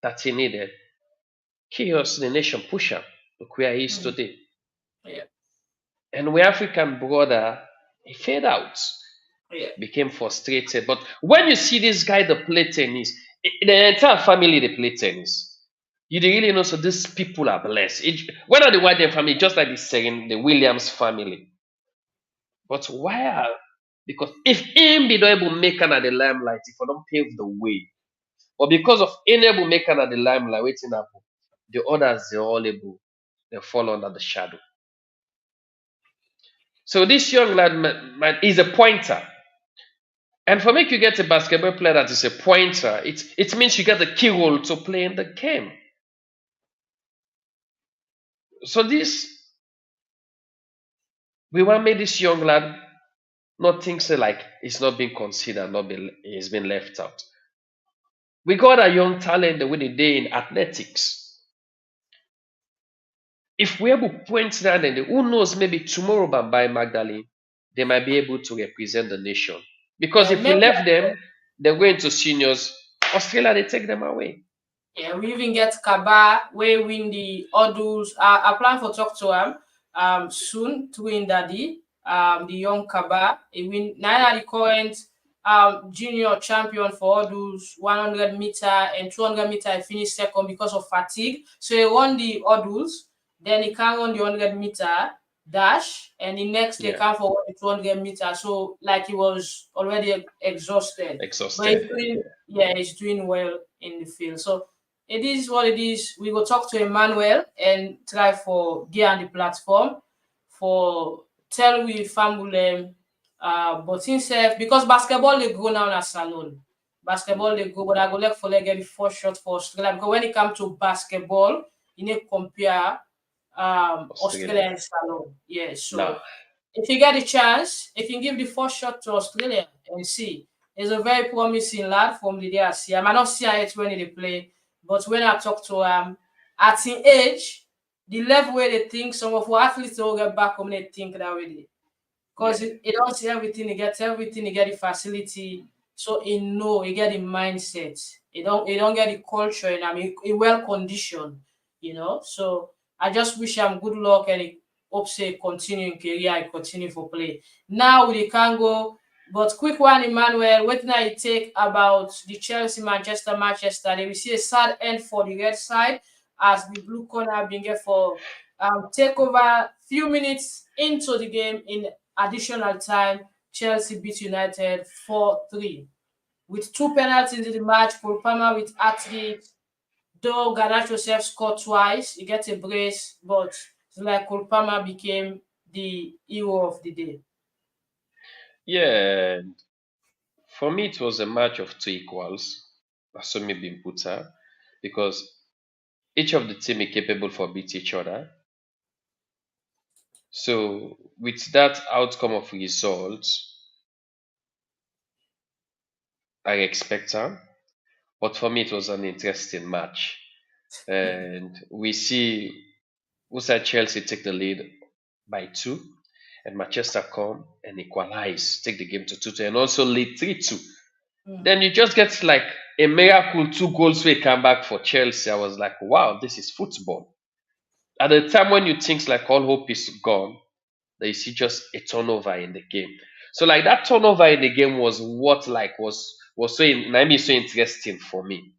that he needed, Kyrgios, the nation pusher, look where he is Mm. today. Yeah. And we African brother, he fade out, Yeah. became frustrated. But when you see this guy that play tennis, the entire family they play tennis. You dey really know so these people are blessed. When are the white family, just like the Williams family. But why are because if him be not able to make an at the limelight, if I don't pave the way, but because of him able make an at the limelight, waiting happen, the others they all able, they fall under the shadow. So this young lad man is a pointer. And for make you get a basketball player that is a pointer, it means you get a key role to play in the game. So this we want make this young lad not think say like it's not being considered, not been he's been left out. We got a young talent the way they day in athletics. If we're able to point down and who knows, maybe tomorrow by Magdalene, they might be able to represent the nation. Because Yeah, if we maybe. left them, they're going to seniors, Australia, they take them away. Yeah, we even get Kaba where win the Odus. I plan for talk to him soon to win daddy. The young Kaba. He win nine the current junior champion for Odus 100 meter and 200 meter. He finished second because of fatigue. So he won the Odus. Then he can run the 100 meter dash, and the next day Yeah, come for the 200 meter. So like he was already exhausted, but exhausted. he's doing, yeah, he's doing well in the field. So it is what it is. We will talk to Emmanuel and try for get on the platform for tell we family but himself because basketball they go now na Salone. Basketball they go, but I go like for like get the first shot for Australia because when it comes to basketball, you need to compare Australia Australia. and Salone. Yeah, Now, so if you get a chance, if you give the first shot to Australia and see, he's a very promising lad from the day I see. I might not see it when they play, but when I talk to him, at his age, the level where they think some of our athletes will get back home, they think that way yeah. because he don't see everything, he gets everything, he get the facility, so he know he get the mindset. He don't get the culture, and I mean he well conditioned, So I just wish him good luck and he hope say continue in career, I continue for play. Now we can go, but quick one, Emmanuel, what now you take about the Chelsea Manchester match yesterday? We see a sad end for the red side as the blue corner been get for take over few minutes into the game in additional time. Chelsea beat United 4-3 with two penalties in the match. Paul Palmer with hat-trick. Though Garnacho self scored twice, he gets a brace, but it's like Cole Palmer became the hero of the day. Yeah, for me, it was a match of two equals. Assume being put because each of the team is capable for beat each other. So with that outcome of results, I expect her. But for me, it was an interesting match. And we see Usa Chelsea take the lead by two, and Manchester come and equalize, take the game to 2-2, and also lead 3-2. Mm. Then you just get like a miracle 2 goals we come back for Chelsea. I was like, wow, this is football. At the time when you think like all hope is gone, that you see just a turnover in the game. So like that turnover in the game was what like was so so interesting for me.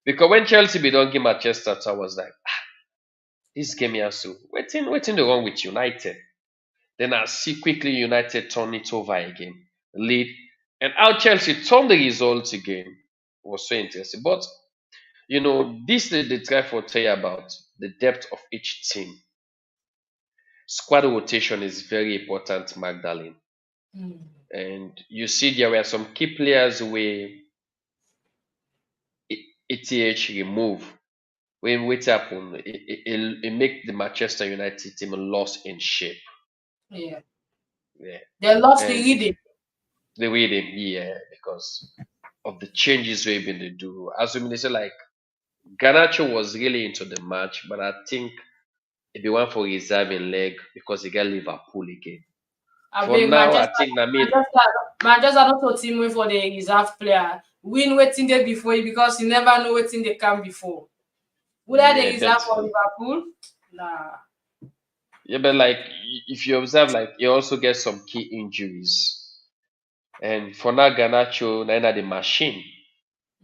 Because when Chelsea be don't give Manchester, I was like, this game here so waiting the wrong with United. Then I see quickly United turn it over again, lead, and how Chelsea turn the results again was so interesting. But this they try for tell you about the depth of each team. Squad rotation is very important, Magdalene. Mm. And you see there were some key players where ETH remove. When what happened, it make the Manchester United team lost in shape. Yeah. Yeah. They lost the And rhythm. the rhythm, yeah, because of the changes we've been to do. As we say, like Ganacho was really into the match, but I think if he went for reserving leg because he got Liverpool again. I For beg now, I think I mean, Manchester not to team way for the reserve player. Win waiting there before you because you never know waiting they come before. Would I the yeah, reserve but for Liverpool? Nah. yeah, but like if you observe, like he also gets some key injuries. And for now, Ganacho, neither the machine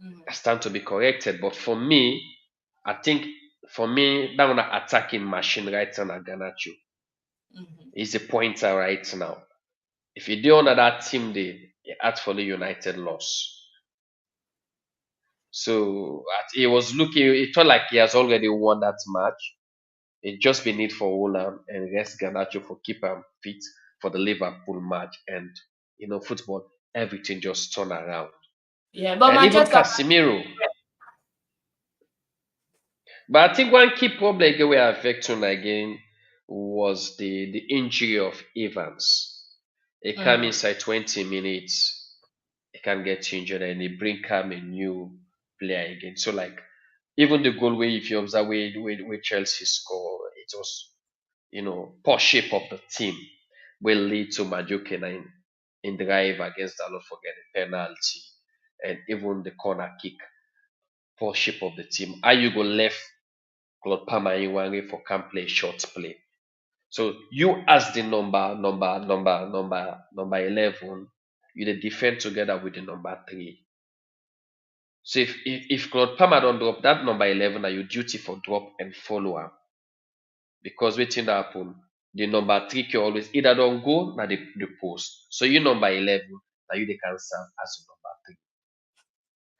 Mm-hmm. has time to be corrected. But for me, I think for me, that one attacking machine right now, Ganacho Mm-hmm. is a pointer right now. If you do on that team, they actually United loss. So he was looking. It felt like he has already won that match. It just be need for Wolam and rest Garnacho for keep him fit for the Liverpool match. And football, everything just turn around. Yeah, but And even Manchester. Casemiro. But I think one key problem again we are affecting again was the injury of Evans. He come Mm-hmm. inside 20 minutes, he can get injured and he bring come a new player again. So like even the goal where if you observe where Chelsea score, it was poor shape of the team will lead to Madueke in drive against Dalot forget the penalty and even the corner kick. Poor shape of the team. How you go left Claude Palmer and Iwange for can play short play. So you as the number 11, you dey defend together with the number 3. So if Claude Palmer don't drop that number 11, na your duty for drop and follow am. Because wetin dey happen, the number 3 can always either don't go na the post. So you number 11, na you dey can serve as the number 3.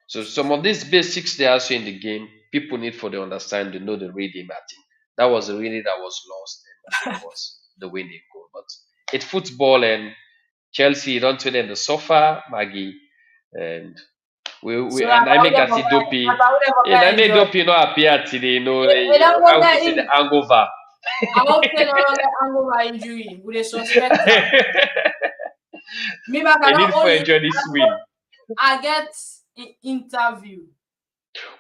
So some of these basics they also in the game, people need for the understand to know the reading. I think that was the reading that was lost, and I think was the winning goal. But it's football, and Chelsea don't win in the sofa, Maggie, and we So and I make I I see Dopeii. would And I never make enjoy. Dopeii not appear today. It don't go How to get say the in. hangover. I hope they no longer hangover injury. Would they suspect am? Me back I I need not for only enjoy this win. I get interview.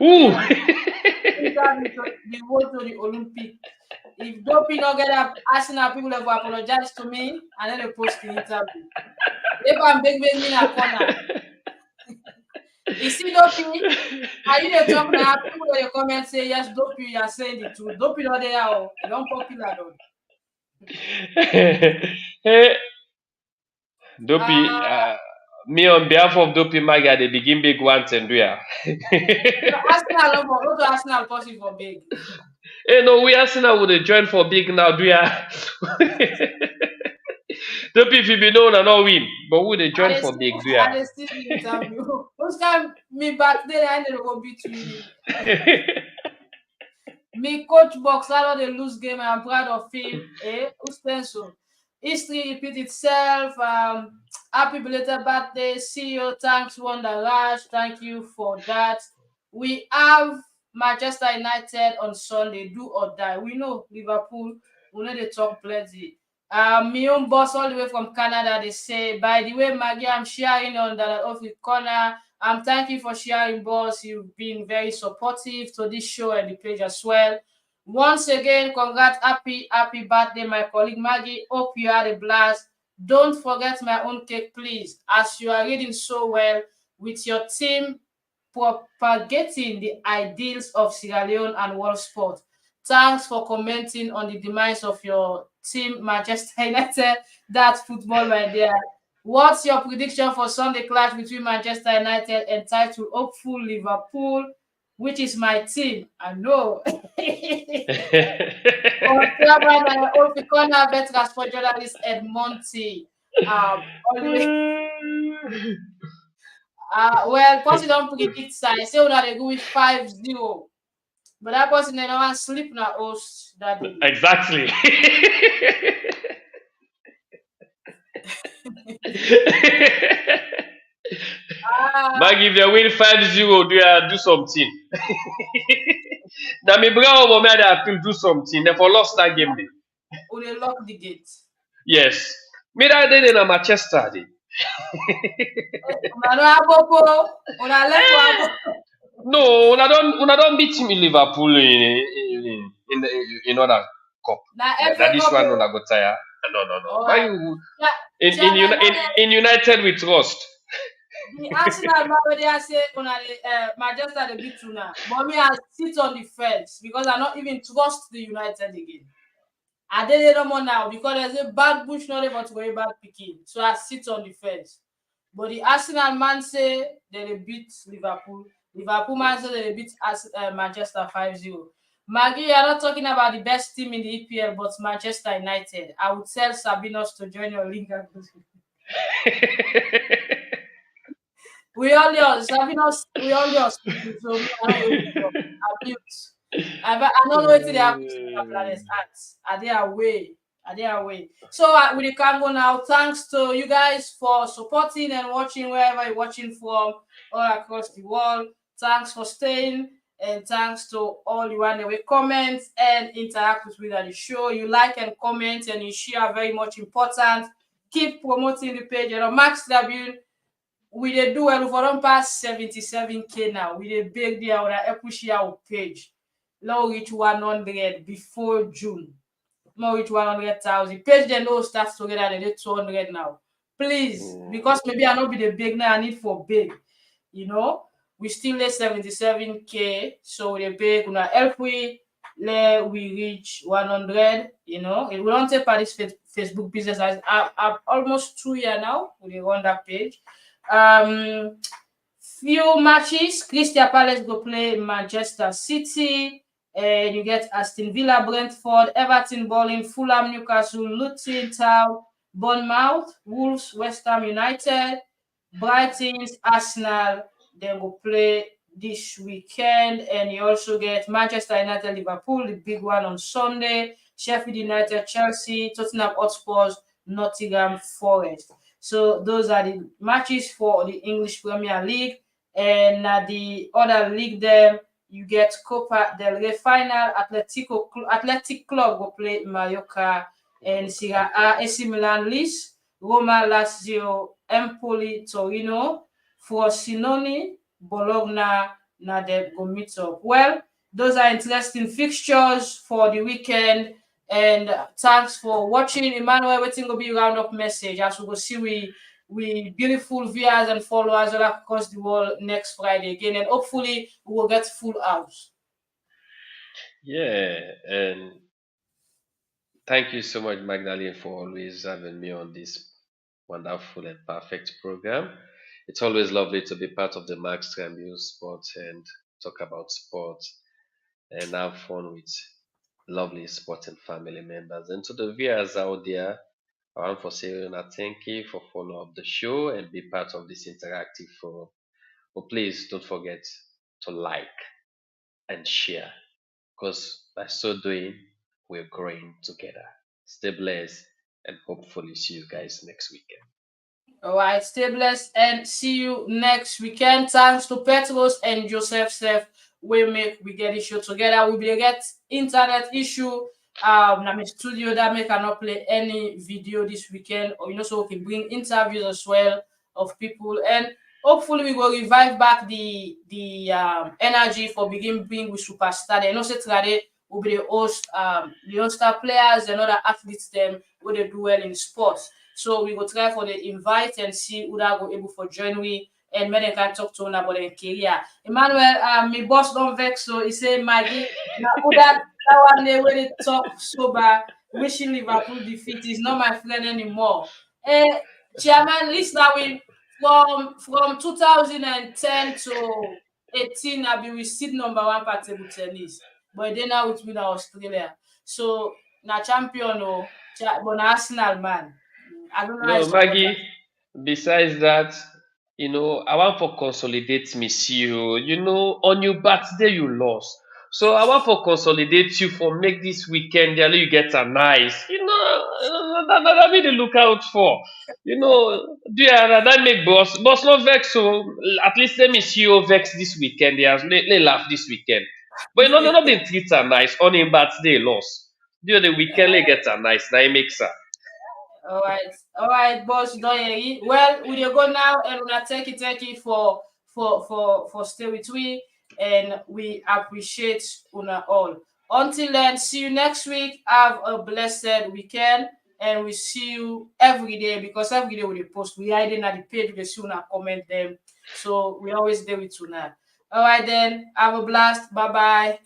Ooh. Yeah. Interview to the road to the Olympic. If Dopeii not get up, Arsenal people will apologize to me and then they post the interview. If I'm big me in a corner. You see Dopeii? Are you dey talk now? People in the comments say yes, Dopeii, you are saying the truth. Dopeii not there, oh, you don't popular though. Hey, Dopeii, Uh, me on behalf of Dopeii Maga, they begin big ones and do ya. Arsenal no go to Arsenal possible for big. Hey, no, we Arsenal would join for big now, do ya? Dopeii, if you be known and not win, but would they join for big, do ya? I dey see the interview. Those kind me back there, I need to go beat me. Me coach box, I know they lose game. I'm proud of him. Who's so? History repeat itself. Happy belated birthday. See you. Thanks, Wonder Rush. Thank you for that. We have Manchester United on Sunday. Do or die. We know Liverpool. We know they talk plenty. My own boss all the way from Canada. They say, by the way, Maggie, I'm sharing on that off with Konneh. Thank you for sharing, boss. You've been very supportive to this show and the page as well. Once again, congrats, happy birthday, my colleague Maggie. Hope you had a blast. Don't forget my own cake, please, as you are reading so well with your team propagating the ideals of Sierra Leone and world sport. Thanks for commenting on the demise of your team, Manchester United. That's football right there. What's your prediction for Sunday clash between Manchester United and title hopeful Liverpool, which is my team? I know. Tribune, Konneh, Petrosd for journalist Edmonti. All the way. Well, person don't predict side. Say una dey go with 5-0. But that person they don't want sleep na host that day. Exactly. Mag, if they win 5-0, do something. Now, me brother over me, they appeal do something. They for lost that game. Or they lock the gate. Yes. Me that day in Manchester. Dey. Una no abopo. Una left for abo. No, una don't beat me Liverpool in other cup. Na That FA this Cup one o. no go tire. No, no, no. Man, Alright. you Yeah, in Chairman in United we trust. the Arsenal man wey dey say una Manchester dey beat una. But me I sit on the fence because I not even trust the United again. I dey no more now because there's a bad bush not able to go a bad picking. So I sit on the fence. But the Arsenal man say they beat Liverpool. Liverpool man say they beat Manchester 5-0. Maggie, you're not talking about the best team in the EPL, but Manchester United. I would tell Sabinos to join your link. We all yours. Sabinos, we all yours. So me, I don't wait to talk. I'm mute. I don't know what they happen to the planet's acts. Are they away? Are they away? So with the Congo now, thanks to you guys for supporting and watching wherever you're watching from all across the world. Thanks for staying and thanks to all you want to comment and interact with me at the show. You like and comment and you share very much important. Keep promoting the page. You know, Max Tribune we dey do well for don pass 77k now. We dey beg there on our push our page. Now reach 100 before June. Now reach 100,000. Page they no start together, they dey 200 now. Please, because maybe I not be the big now, I need for big. You know, we still lay 77k, so we dey beg una help let we reach 100. You know, it will not take part this Facebook business. I've almost 2 years now. We dey run that page. Few matches. Crystal Palace go play Manchester City. And you get Aston Villa, Brentford, Everton, Bowling, Fulham, Newcastle, Luton Town, Bournemouth, Wolves, West Ham United, Brighton, Arsenal. They will play this weekend. And you also get Manchester United, Liverpool, the big one on Sunday, Sheffield United, Chelsea, Tottenham Hotspurs, Nottingham Forest. So those are the matches for the English Premier League. And the other league there, you get Copa del Rey final. Athletic Club will play Mallorca and Serie A, AC Milan, Lis, Roma, Lazio, Empoli, Torino, Frosinone, Bologna, na they go meet up. Well, those are interesting fixtures for the weekend. And thanks for watching. Emmanuel, waiting will be round up message as we go see we beautiful viewers and followers all across the world next Friday again. And hopefully we will get full house. Yeah, and thank you so much, Magdalene, for always having me on this wonderful and perfect program. It's always lovely to be part of the Max Tribune Sports and talk about sports and have fun with lovely sporting family members. And to the viewers out there, I want to say thank you for follow up the show and be part of this interactive forum. But please don't forget to like and share because by so doing, we're growing together. Stay blessed and hopefully see you guys next weekend. All right, stay blessed and see you next weekend. Thanks to Petrosd and Joseph Seth. We get issue together. We will get internet issue. Na my studio that make cannot play any video this weekend, or so we can bring interviews as well of people, and hopefully we will revive back the energy for begin being with superstar. They know say today will be the host star players and other athletes them where they do well in sports. So we go try for the invite and see who that go able for join we and make them can talk to una about their career. Emmanuel, my boss don't vex, so he say Maggie, now who that one day when they talk sober, wishing Liverpool defeat is not my friend anymore. Chairman, listen now we from 2010 to 18, I've been with seed number 1 for table tennis. But then now with me now Australia. So na champion but na Arsenal man. I don't know how I No, support Maggie, that. besides that, I want for consolidate Miss you. On your birthday you lost. So I want for consolidate you for make this weekend there you get a nice. That be the look out for. Do you that make boss not vex so at least let me see you vex this weekend. They laugh this weekend. But not been treat her nice on him birthday loss. The weekend they get a nice, now it makes her. All right, boss. Don't worry. Well, we dey go now, and we thank you for stay with we, and we appreciate una all. Until then, see you next week. Have a blessed weekend, and we see you every day because every day we dey post. We hiding at the page. We dey see una comment them, so we always there with una. All right then. Have a blast. Bye bye.